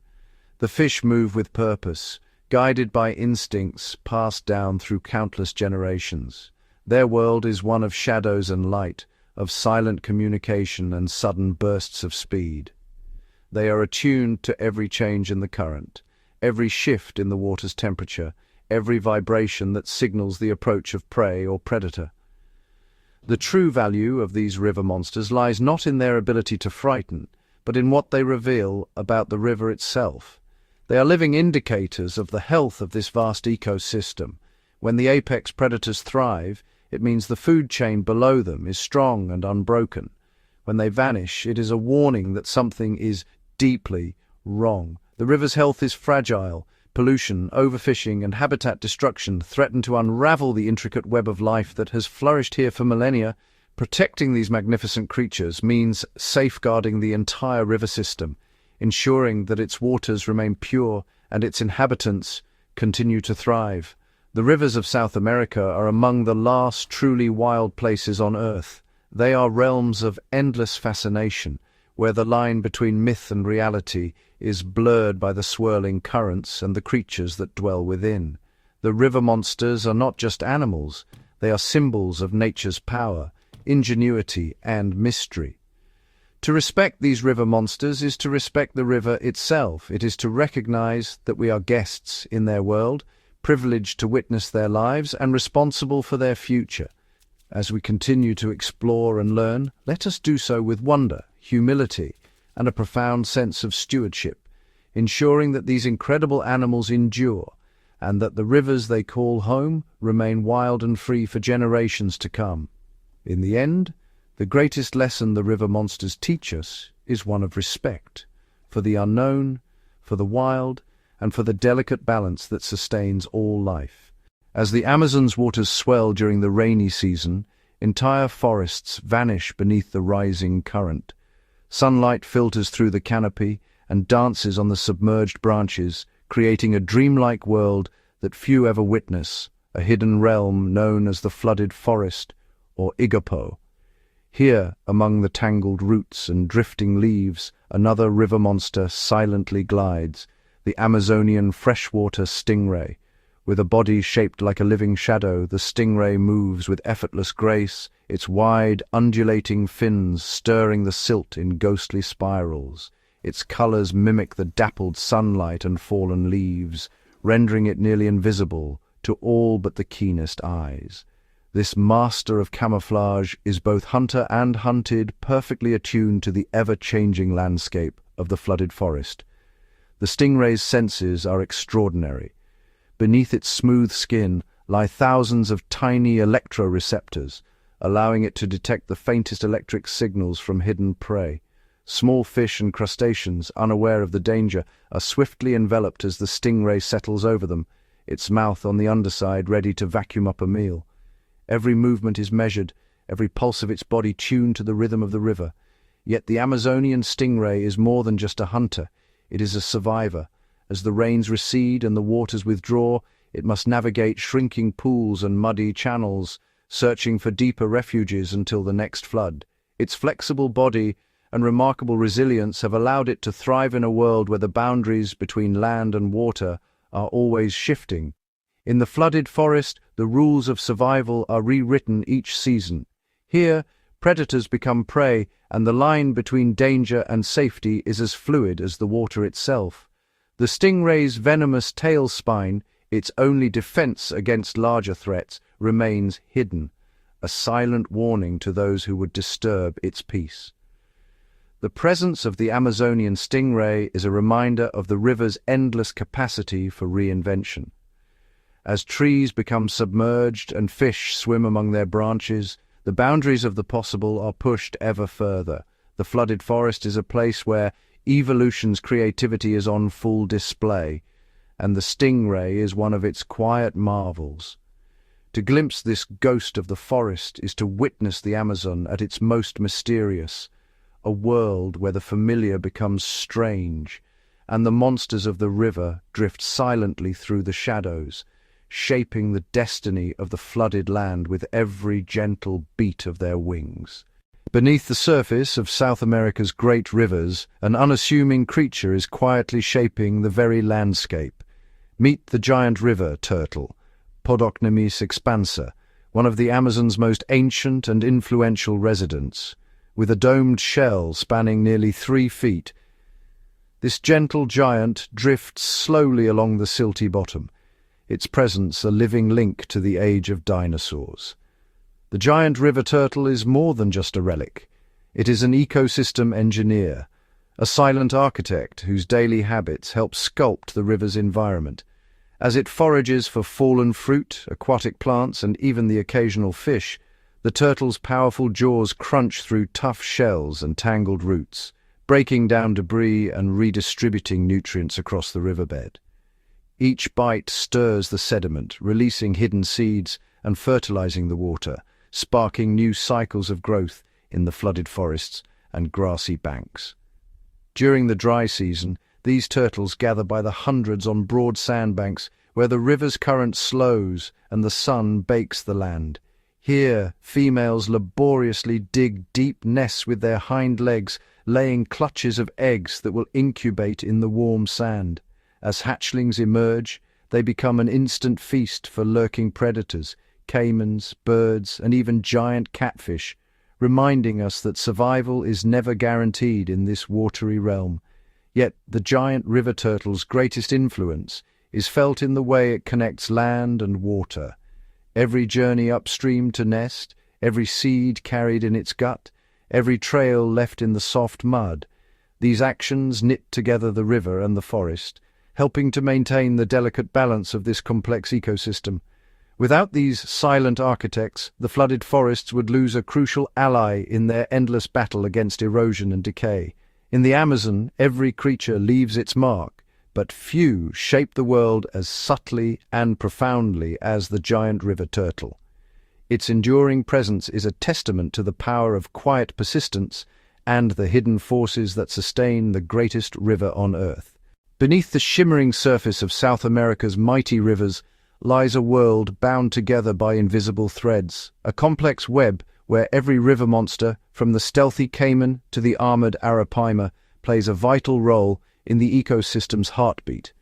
The fish move with purpose, guided by instincts passed down through countless generations. Their world is one of shadows and light, of silent communication and sudden bursts of speed. They are attuned to every change in the current, every shift in the water's temperature, every vibration that signals the approach of prey or predator. The true value of these river monsters lies not in their ability to frighten, but in what they reveal about the river itself. They are living indicators of the health of this vast ecosystem. When the apex predators thrive, it means the food chain below them is strong and unbroken. When they vanish, it is a warning that something is deeply wrong. The river's health is fragile. Pollution, overfishing, and habitat destruction threaten to unravel the intricate web of life that has flourished here for millennia. Protecting these magnificent creatures means safeguarding the entire river system, ensuring that its waters remain pure and its inhabitants continue to thrive. The rivers of South America are among the last truly wild places on Earth. They are realms of endless fascination, where the line between myth and reality is blurred by the swirling currents and the creatures that dwell within. The river monsters are not just animals, they are symbols of nature's power, ingenuity, and mystery. To respect these river monsters is to respect the river itself. It is to recognize that we are guests in their world, privileged to witness their lives and responsible for their future. As we continue to explore and learn, let us do so with wonder, humility, and a profound sense of stewardship, ensuring that these incredible animals endure and that the rivers they call home remain wild and free for generations to come. In the end, the greatest lesson the river monsters teach us is one of respect for the unknown, for the wild, and for the delicate balance that sustains all life. As the Amazon's waters swell during the rainy season, entire forests vanish beneath the rising current. Sunlight filters through the canopy and dances on the submerged branches, creating a dreamlike world that few ever witness, a hidden realm known as the flooded forest, or Igapo. Here, among the tangled roots and drifting leaves, another river monster silently glides, the Amazonian freshwater stingray. With a body shaped like a living shadow, the stingray moves with effortless grace, its wide, undulating fins stirring the silt in ghostly spirals. Its colors mimic the dappled sunlight and fallen leaves, rendering it nearly invisible to all but the keenest eyes. This master of camouflage is both hunter and hunted, perfectly attuned to the ever-changing landscape of the flooded forest. The stingray's senses are extraordinary. Beneath its smooth skin lie thousands of tiny electroreceptors, allowing it to detect the faintest electric signals from hidden prey. Small fish and crustaceans, unaware of the danger, are swiftly enveloped as the stingray settles over them, its mouth on the underside ready to vacuum up a meal. Every movement is measured, every pulse of its body tuned to the rhythm of the river. Yet the Amazonian stingray is more than just a hunter. It is a survivor. As the rains recede and the waters withdraw, it must navigate shrinking pools and muddy channels, searching for deeper refuges until the next flood. Its flexible body and remarkable resilience have allowed it to thrive in a world where the boundaries between land and water are always shifting. In the flooded forest, the rules of survival are rewritten each season. Here, predators become prey, and the line between danger and safety is as fluid as the water itself. The stingray's venomous tail spine, its only defense against larger threats, remains hidden, a silent warning to those who would disturb its peace. The presence of the Amazonian stingray is a reminder of the river's endless capacity for reinvention. As trees become submerged and fish swim among their branches, the boundaries of the possible are pushed ever further. The flooded forest is a place where evolution's creativity is on full display, and the stingray is one of its quiet marvels. To glimpse this ghost of the forest is to witness the Amazon at its most mysterious, a world where the familiar becomes strange, and the monsters of the river drift silently through the shadows, shaping the destiny of the flooded land with every gentle beat of their wings. Beneath the surface of South America's great rivers, an unassuming creature is quietly shaping the very landscape. Meet the giant river turtle, Podocnemis expansa, one of the Amazon's most ancient and influential residents. With a domed shell spanning nearly 3 feet, this gentle giant drifts slowly along the silty bottom, its presence a living link to the age of dinosaurs. The giant river turtle is more than just a relic. It is an ecosystem engineer, a silent architect whose daily habits help sculpt the river's environment. As it forages for fallen fruit, aquatic plants, and even the occasional fish, the turtle's powerful jaws crunch through tough shells and tangled roots, breaking down debris and redistributing nutrients across the riverbed. Each bite stirs the sediment, releasing hidden seeds and fertilizing the water, sparking new cycles of growth in the flooded forests and grassy banks. During the dry season, these turtles gather by the hundreds on broad sandbanks where the river's current slows and the sun bakes the land. Here, females laboriously dig deep nests with their hind legs, laying clutches of eggs that will incubate in the warm sand. As hatchlings emerge, they become an instant feast for lurking predators, caimans, birds, and even giant catfish, reminding us that survival is never guaranteed in this watery realm. Yet the giant river turtle's greatest influence is felt in the way it connects land and water. Every journey upstream to nest, every seed carried in its gut, every trail left in the soft mud, these actions knit together the river and the forest, helping to maintain the delicate balance of this complex ecosystem. Without these silent architects, the flooded forests would lose a crucial ally in their endless battle against erosion and decay. In the Amazon, every creature leaves its mark, but few shape the world as subtly and profoundly as the giant river turtle. Its enduring presence is a testament to the power of quiet persistence and the hidden forces that sustain the greatest river on Earth. Beneath the shimmering surface of South America's mighty rivers lies a world bound together by invisible threads, a complex web where every river monster, from the stealthy caiman to the armored arapaima, plays a vital role in the ecosystem's heartbeat.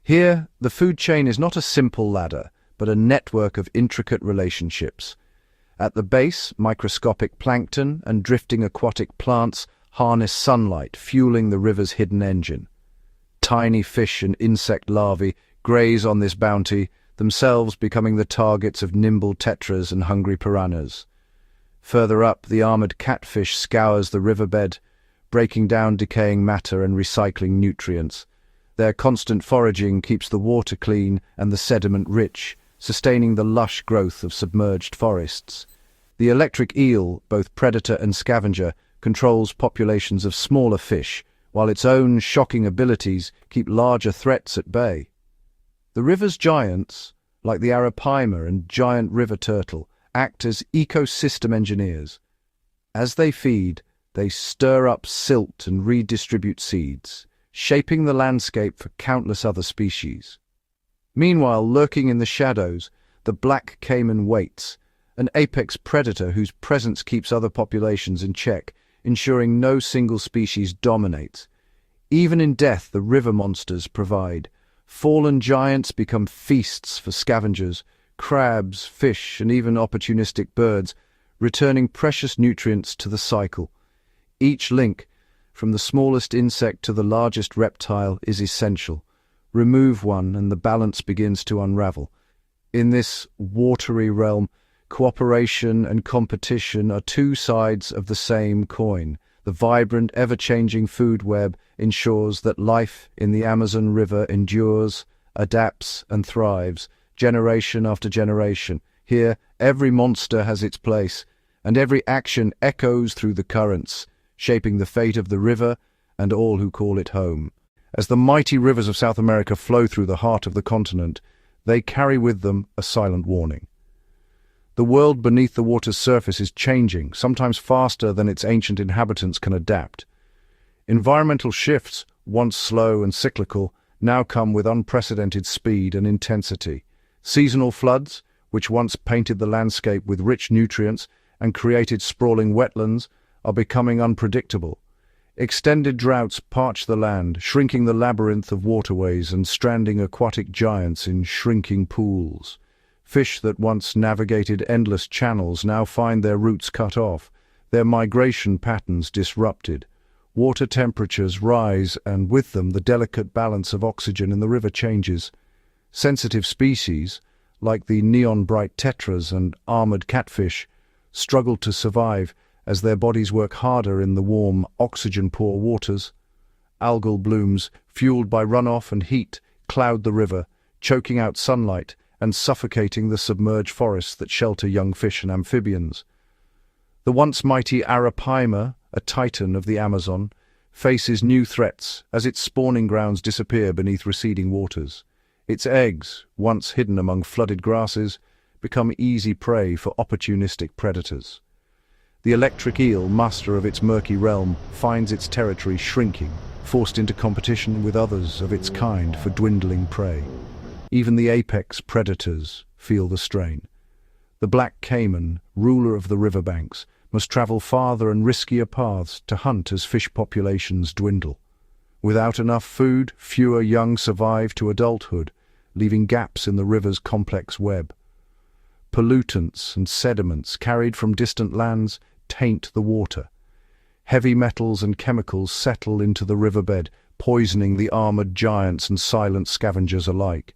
Here, the food chain is not a simple ladder, but a network of intricate relationships. At the base, microscopic plankton and drifting aquatic plants harness sunlight, fueling the river's hidden engine. Tiny fish and insect larvae graze on this bounty, themselves becoming the targets of nimble tetras and hungry piranhas. Further up, the armored catfish scours the riverbed, breaking down decaying matter and recycling nutrients. Their constant foraging keeps the water clean and the sediment rich, sustaining the lush growth of submerged forests. The electric eel, both predator and scavenger, controls populations of smaller fish, while its own shocking abilities keep larger threats at bay. The river's giants, like the arapaima and giant river turtle, act as ecosystem engineers. As they feed, they stir up silt and redistribute seeds, shaping the landscape for countless other species. Meanwhile, lurking in the shadows, the black caiman waits, an apex predator whose presence keeps other populations in check, ensuring no single species dominates. Even in death, the river monsters provide. Fallen giants become feasts for scavengers, crabs, fish, and even opportunistic birds, returning precious nutrients to the cycle. Each link, from the smallest insect to the largest reptile, is essential. Remove one and the balance begins to unravel. In this watery realm, cooperation and competition are two sides of the same coin. The vibrant, ever-changing food web ensures that life in the Amazon River endures, adapts, and thrives, generation after generation. Here, every monster has its place, and every action echoes through the currents, shaping the fate of the river and all who call it home. As the mighty rivers of South America flow through the heart of the continent, they carry with them a silent warning. The world beneath the water's surface is changing, sometimes faster than its ancient inhabitants can adapt. Environmental shifts, once slow and cyclical, now come with unprecedented speed and intensity. Seasonal floods, which once painted the landscape with rich nutrients and created sprawling wetlands, are becoming unpredictable. Extended droughts parch the land, shrinking the labyrinth of waterways and stranding aquatic giants in shrinking pools. Fish that once navigated endless channels now find their routes cut off, their migration patterns disrupted. Water temperatures rise, and with them the delicate balance of oxygen in the river changes. Sensitive species, like the neon-bright tetras and armored catfish, struggle to survive as their bodies work harder in the warm, oxygen-poor waters. Algal blooms, fueled by runoff and heat, cloud the river, choking out sunlight and suffocating the submerged forests that shelter young fish and amphibians. The once mighty Arapaima, a titan of the Amazon, faces new threats as its spawning grounds disappear beneath receding waters. Its eggs, once hidden among flooded grasses, become easy prey for opportunistic predators. The electric eel, master of its murky realm, finds its territory shrinking, forced into competition with others of its kind for dwindling prey. Even the apex predators feel the strain. The black caiman, ruler of the riverbanks, must travel farther and riskier paths to hunt as fish populations dwindle. Without enough food, fewer young survive to adulthood, leaving gaps in the river's complex web. Pollutants and sediments carried from distant lands taint the water. Heavy metals and chemicals settle into the riverbed, poisoning the armored giants and silent scavengers alike.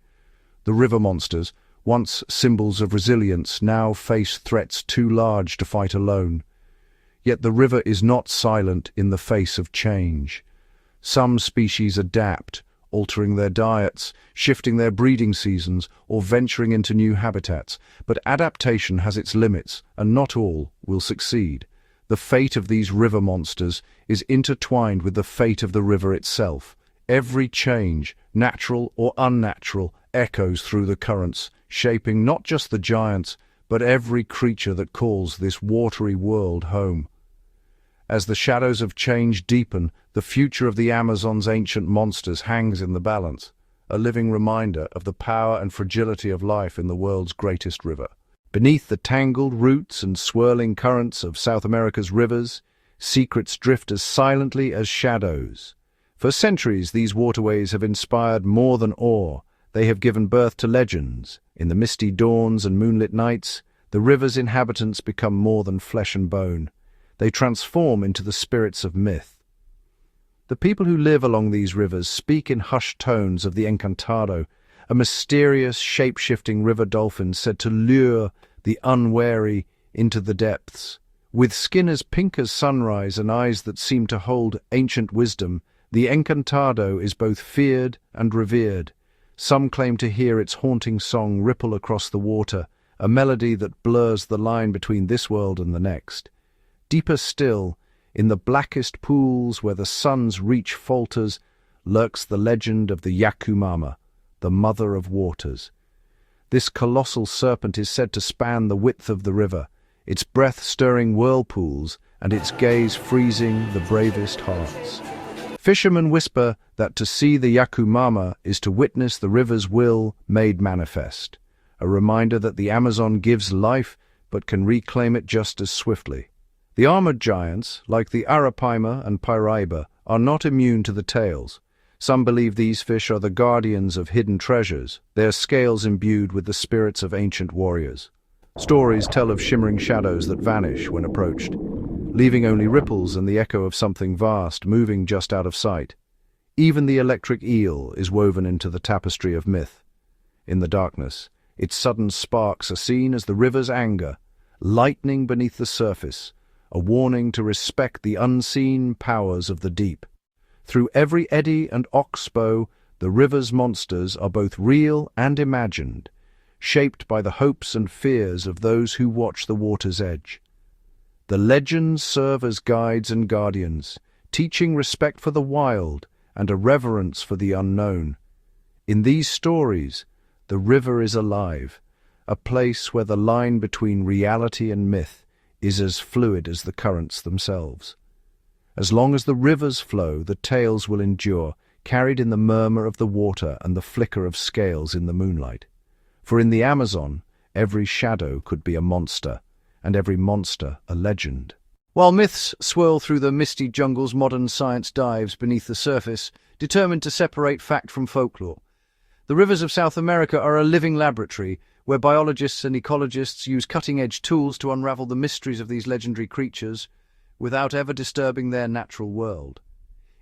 The river monsters, once symbols of resilience, now face threats too large to fight alone. Yet the river is not silent in the face of change. Some species adapt, altering their diets, shifting their breeding seasons, or venturing into new habitats. But adaptation has its limits, and not all will succeed. The fate of these river monsters is intertwined with the fate of the river itself. Every change, natural or unnatural, echoes through the currents, shaping not just the giants, but every creature that calls this watery world home. As the shadows of change deepen, the future of the Amazon's ancient monsters hangs in the balance, a living reminder of the power and fragility of life in the world's greatest river. Beneath the tangled roots and swirling currents of South America's rivers, secrets drift as silently as shadows. For centuries, these waterways have inspired more than awe. They have given birth to legends. In the misty dawns and moonlit nights, the river's inhabitants become more than flesh and bone. They transform into the spirits of myth. The people who live along these rivers speak in hushed tones of the Encantado, a mysterious, shape-shifting river dolphin said to lure the unwary into the depths. With skin as pink as sunrise and eyes that seem to hold ancient wisdom, the Encantado is both feared and revered. Some claim to hear its haunting song ripple across the water, a melody that blurs the line between this world and the next. Deeper still, in the blackest pools where the sun's reach falters, lurks the legend of the Yakumama, the mother of waters. This colossal serpent is said to span the width of the river, its breath stirring whirlpools and its gaze freezing the bravest hearts. Fishermen whisper that to see the Yakumama is to witness the river's will made manifest, a reminder that the Amazon gives life but can reclaim it just as swiftly. The armored giants, like the Arapaima and Piraiba, are not immune to the tales. Some believe these fish are the guardians of hidden treasures, their scales imbued with the spirits of ancient warriors. Stories tell of shimmering shadows that vanish when approached, leaving only ripples and the echo of something vast moving just out of sight. Even the electric eel is woven into the tapestry of myth. In the darkness, its sudden sparks are seen as the river's anger, lightning beneath the surface, a warning to respect the unseen powers of the deep. Through every eddy and oxbow, the river's monsters are both real and imagined, shaped by the hopes and fears of those who watch the water's edge. The legends serve as guides and guardians, teaching respect for the wild and a reverence for the unknown. In these stories, the river is alive, a place where the line between reality and myth is as fluid as the currents themselves. As long as the rivers flow, the tales will endure, carried in the murmur of the water and the flicker of scales in the moonlight. For in the Amazon, every shadow could be a monster, and every monster a legend. While myths swirl through the misty jungles, modern science dives beneath the surface, determined to separate fact from folklore. The rivers of South America are a living laboratory, where biologists and ecologists use cutting-edge tools to unravel the mysteries of these legendary creatures, without ever disturbing their natural world.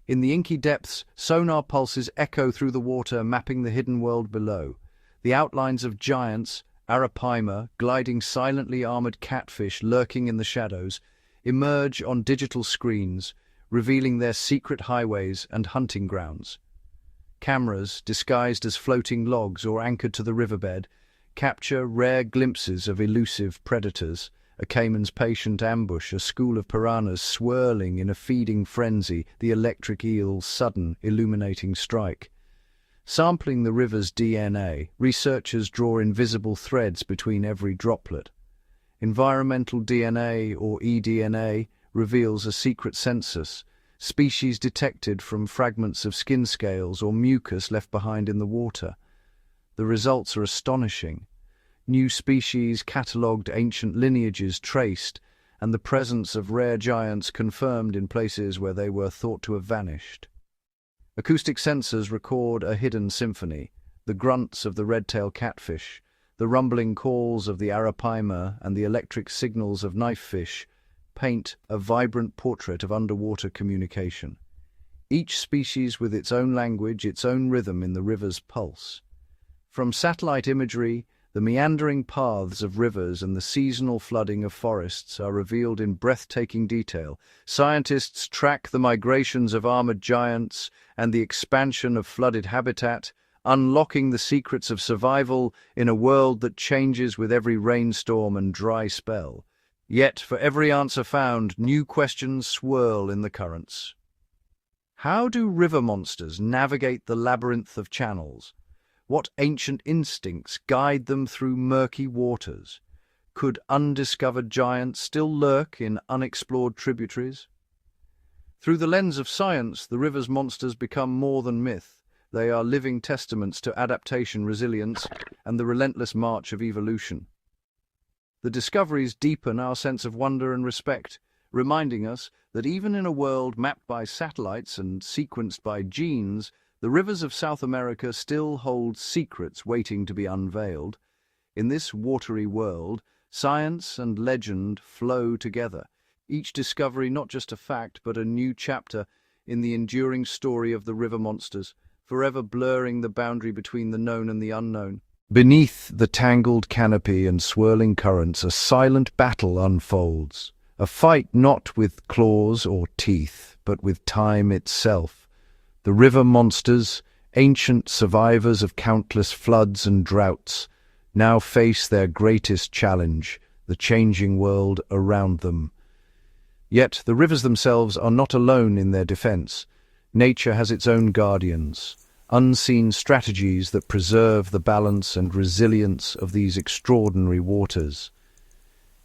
In the inky depths, sonar pulses echo through the water, mapping the hidden world below. The outlines of giants, Arapaima, gliding silently, armored catfish lurking in the shadows, emerge on digital screens, revealing their secret highways and hunting grounds. Cameras, disguised as floating logs or anchored to the riverbed, capture rare glimpses of elusive predators, a caiman's patient ambush, a school of piranhas swirling in a feeding frenzy, the electric eel's sudden, illuminating strike. Sampling the river's DNA, researchers draw invisible threads between every droplet. Environmental DNA, or eDNA, reveals a secret census, species detected from fragments of skin scales or mucus left behind in the water. The results are astonishing. New species catalogued, ancient lineages traced, and the presence of rare giants confirmed in places where they were thought to have vanished. Acoustic sensors record a hidden symphony, the grunts of the red-tailed catfish, the rumbling calls of the Arapaima, and the electric signals of knifefish paint a vibrant portrait of underwater communication. Each species with its own language, its own rhythm in the river's pulse. From satellite imagery, the meandering paths of rivers and the seasonal flooding of forests are revealed in breathtaking detail. Scientists track the migrations of armored giants and the expansion of flooded habitat, unlocking the secrets of survival in a world that changes with every rainstorm and dry spell. Yet, for every answer found, new questions swirl in the currents. How do river monsters navigate the labyrinth of channels? What ancient instincts guide them through murky waters? Could undiscovered giants still lurk in unexplored tributaries? Through the lens of science, the river's monsters become more than myth. They are living testaments to adaptation, resilience, and the relentless march of evolution. The discoveries deepen our sense of wonder and respect, reminding us that even in a world mapped by satellites and sequenced by genes, the rivers of South America still hold secrets waiting to be unveiled. In this watery world, science and legend flow together, each discovery not just a fact but a new chapter in the enduring story of the river monsters, forever blurring the boundary between the known and the unknown. Beneath the tangled canopy and swirling currents, a silent battle unfolds, a fight not with claws or teeth, but with time itself. The river monsters, ancient survivors of countless floods and droughts, now face their greatest challenge, the changing world around them. Yet the rivers themselves are not alone in their defense. Nature has its own guardians, unseen strategies that preserve the balance and resilience of these extraordinary waters.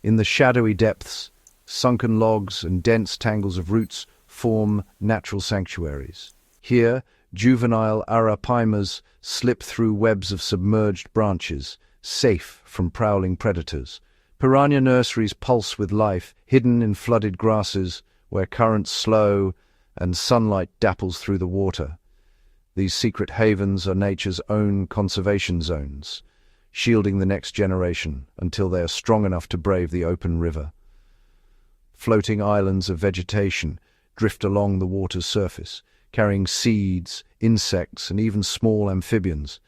In the shadowy depths, sunken logs and dense tangles of roots form natural sanctuaries. Here, juvenile arapaimas slip through webs of submerged branches, safe from prowling predators. Piranha nurseries pulse with life, hidden in flooded grasses where currents slow and sunlight dapples through the water. These secret havens are nature's own conservation zones, shielding the next generation until they are strong enough to brave the open river. Floating islands of vegetation drift along the water's surface, carrying seeds, insects, and even small amphibians.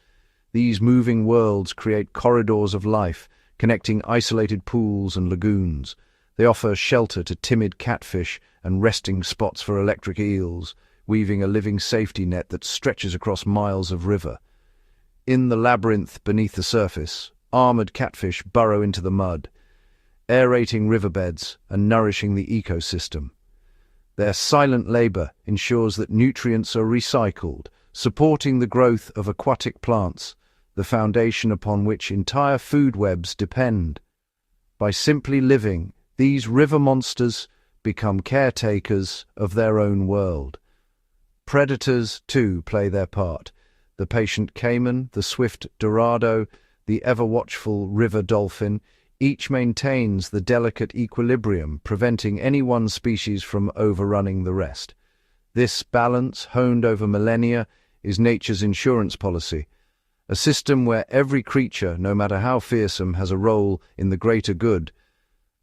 These moving worlds create corridors of life, connecting isolated pools and lagoons. They offer shelter to timid catfish and resting spots for electric eels, weaving a living safety net that stretches across miles of river. In the labyrinth beneath the surface, armored catfish burrow into the mud, aerating riverbeds and nourishing the ecosystem. Their silent labor ensures that nutrients are recycled, supporting the growth of aquatic plants, the foundation upon which entire food webs depend. By simply living, these river monsters become caretakers of their own world. Predators, too, play their part. The patient caiman, the swift dorado, the ever-watchful river dolphin, each maintains the delicate equilibrium, preventing any one species from overrunning the rest. This balance, honed over millennia, is nature's insurance policy, a system where every creature, no matter how fearsome, has a role in the greater good.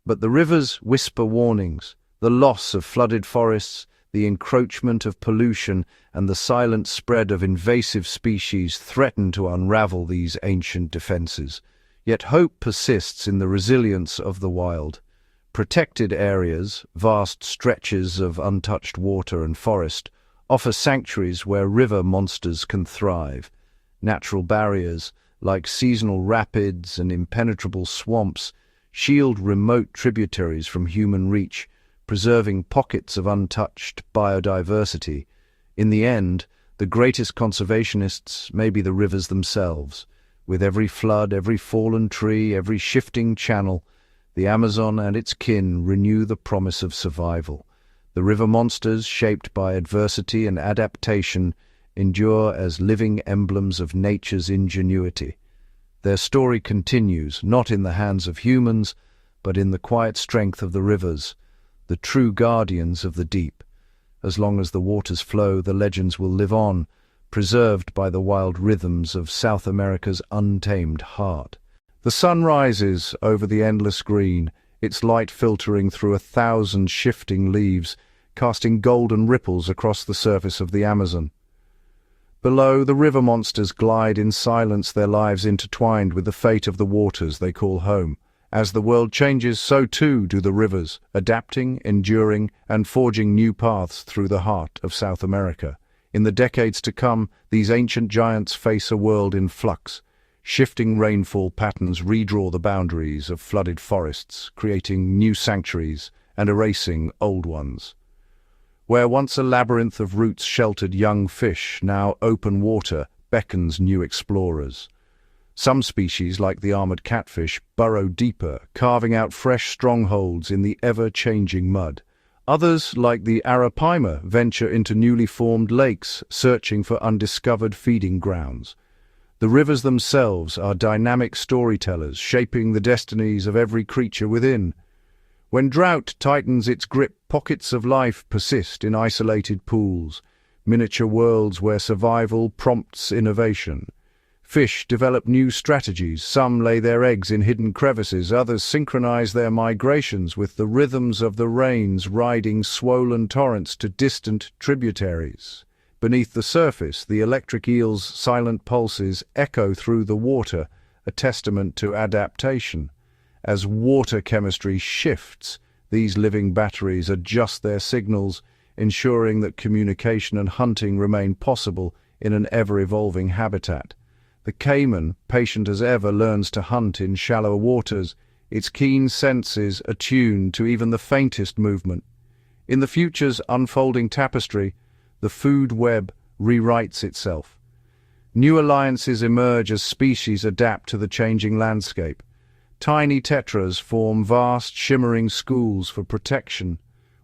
But the rivers whisper warnings. The loss of flooded forests, the encroachment of pollution, and the silent spread of invasive species threaten to unravel these ancient defenses. Yet hope persists in the resilience of the wild. Protected areas, vast stretches of untouched water and forest, offer sanctuaries where river monsters can thrive. Natural barriers, like seasonal rapids and impenetrable swamps, shield remote tributaries from human reach, preserving pockets of untouched biodiversity. In the end, the greatest conservationists may be the rivers themselves. With every flood, every fallen tree, every shifting channel, the Amazon and its kin renew the promise of survival. The river monsters, shaped by adversity and adaptation, endure as living emblems of nature's ingenuity. Their story continues, not in the hands of humans, but in the quiet strength of the rivers, the true guardians of the deep. As long as the waters flow, the legends will live on, preserved by the wild rhythms of South America's untamed heart. The sun rises over the endless green, its light filtering through 1,000 shifting leaves, casting golden ripples across the surface of the Amazon. Below, the river monsters glide in silence, their lives intertwined with the fate of the waters they call home. As the world changes, so too do the rivers, adapting, enduring, and forging new paths through the heart of South America. In the decades to come, these ancient giants face a world in flux. Shifting rainfall patterns redraw the boundaries of flooded forests, creating new sanctuaries and erasing old ones. Where once a labyrinth of roots sheltered young fish, now open water beckons new explorers. Some species, like the armored catfish, burrow deeper, carving out fresh strongholds in the ever-changing mud. Others, like the arapaima, venture into newly formed lakes, searching for undiscovered feeding grounds. The rivers themselves are dynamic storytellers, shaping the destinies of every creature within. When drought tightens its grip, pockets of life persist in isolated pools, miniature worlds where survival prompts innovation. Fish develop new strategies. Some lay their eggs in hidden crevices, others synchronize their migrations with the rhythms of the rains, riding swollen torrents to distant tributaries. Beneath the surface, the electric eel's silent pulses echo through the water, a testament to adaptation. As water chemistry shifts, these living batteries adjust their signals, ensuring that communication and hunting remain possible in an ever-evolving habitat. The caiman, patient as ever, learns to hunt in shallow waters, its keen senses attuned to even the faintest movement. In the future's unfolding tapestry, the food web rewrites itself. New alliances emerge as species adapt to the changing landscape. Tiny tetras form vast, shimmering schools for protection,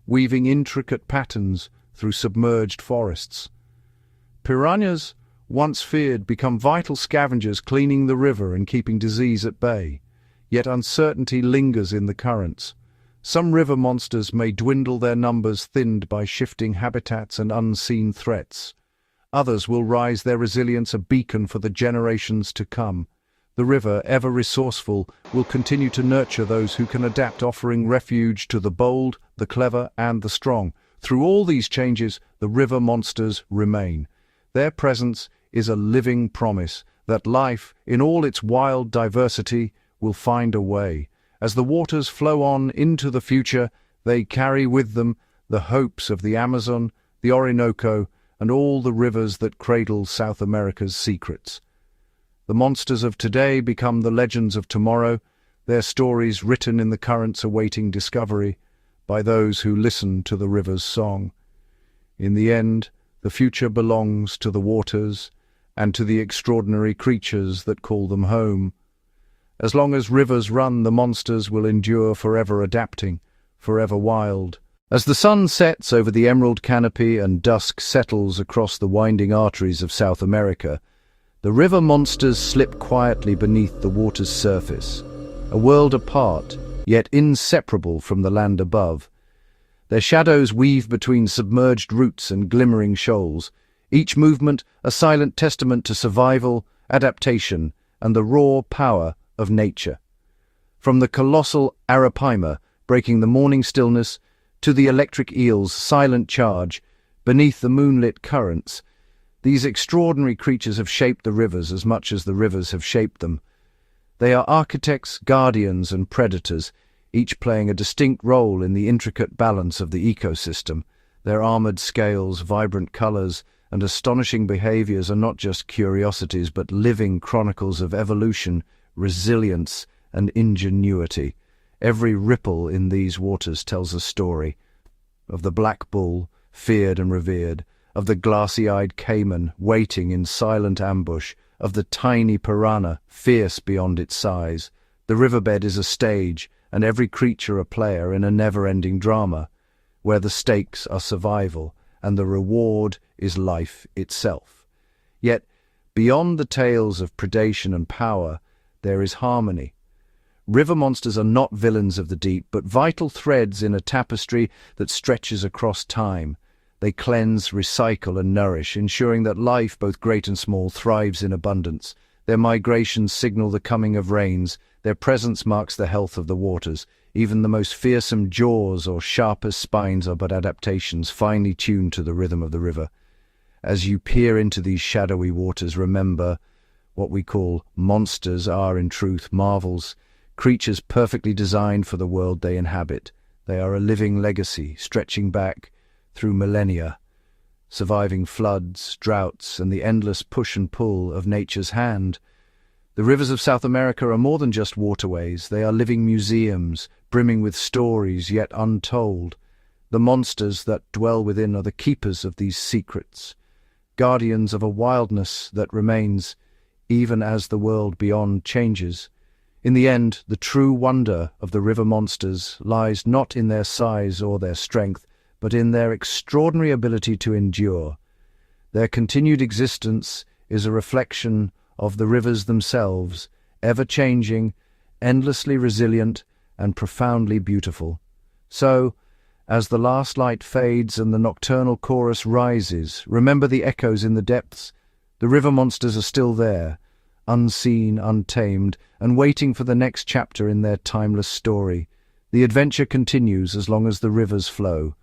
weaving intricate patterns through submerged forests. Piranhas, once feared, become vital scavengers cleaning the river and keeping disease at bay. Yet uncertainty lingers in the currents. Some river monsters may dwindle, their numbers thinned by shifting habitats and unseen threats. Others will rise, their resilience a beacon for the generations to come. The river, ever resourceful, will continue to nurture those who can adapt, offering refuge to the bold, the clever, and the strong. Through all these changes, the river monsters remain. Their presence is a living promise that life, in all its wild diversity, will find a way. As the waters flow on into the future, they carry with them the hopes of the Amazon, the Orinoco, and all the rivers that cradle South America's secrets. The monsters of today become the legends of tomorrow, their stories written in the currents awaiting discovery by those who listen to the river's song. In the end, the future belongs to the waters and to the extraordinary creatures that call them home. As long as rivers run, the monsters will endure, forever adapting, forever wild. As the sun sets over the emerald canopy and dusk settles across the winding arteries of South America, the river monsters slip quietly beneath the water's surface, a world apart, yet inseparable from the land above. Their shadows weave between submerged roots and glimmering shoals, each movement a silent testament to survival, adaptation, and the raw power of nature. From the colossal arapaima breaking the morning stillness to the electric eel's silent charge beneath the moonlit currents, these extraordinary creatures have shaped the rivers as much as the rivers have shaped them. They are architects, guardians, and predators, each playing a distinct role in the intricate balance of the ecosystem. Their armored scales, vibrant colors, and astonishing behaviors are not just curiosities but living chronicles of evolution, resilience, and ingenuity. Every ripple in these waters tells a story of the black bull, feared and revered, of the glassy-eyed caiman waiting in silent ambush, of the tiny piranha, fierce beyond its size. The riverbed is a stage, and every creature a player in a never-ending drama, where the stakes are survival and the reward is life itself. Yet, beyond the tales of predation and power, there is harmony. River monsters are not villains of the deep, but vital threads in a tapestry that stretches across time. They cleanse, recycle, and nourish, ensuring that life, both great and small, thrives in abundance. Their migrations signal the coming of rains. Their presence marks the health of the waters. Even the most fearsome jaws or sharpest spines are but adaptations, finely tuned to the rhythm of the river. As you peer into these shadowy waters, remember, what we call monsters are in truth marvels, creatures perfectly designed for the world they inhabit. They are a living legacy, stretching back through millennia, surviving floods, droughts, and the endless push and pull of nature's hand. The rivers of South America are more than just waterways. They are living museums, brimming with stories yet untold. The monsters that dwell within are the keepers of these secrets, guardians of a wildness that remains even as the world beyond changes. In the end, the true wonder of the river monsters lies not in their size or their strength, but in their extraordinary ability to endure. Their continued existence is a reflection of the rivers themselves, ever-changing, endlessly resilient, and profoundly beautiful. So, as the last light fades and the nocturnal chorus rises, remember the echoes in the depths. The river monsters are still there, unseen, untamed, and waiting for the next chapter in their timeless story. The adventure continues as long as the rivers flow.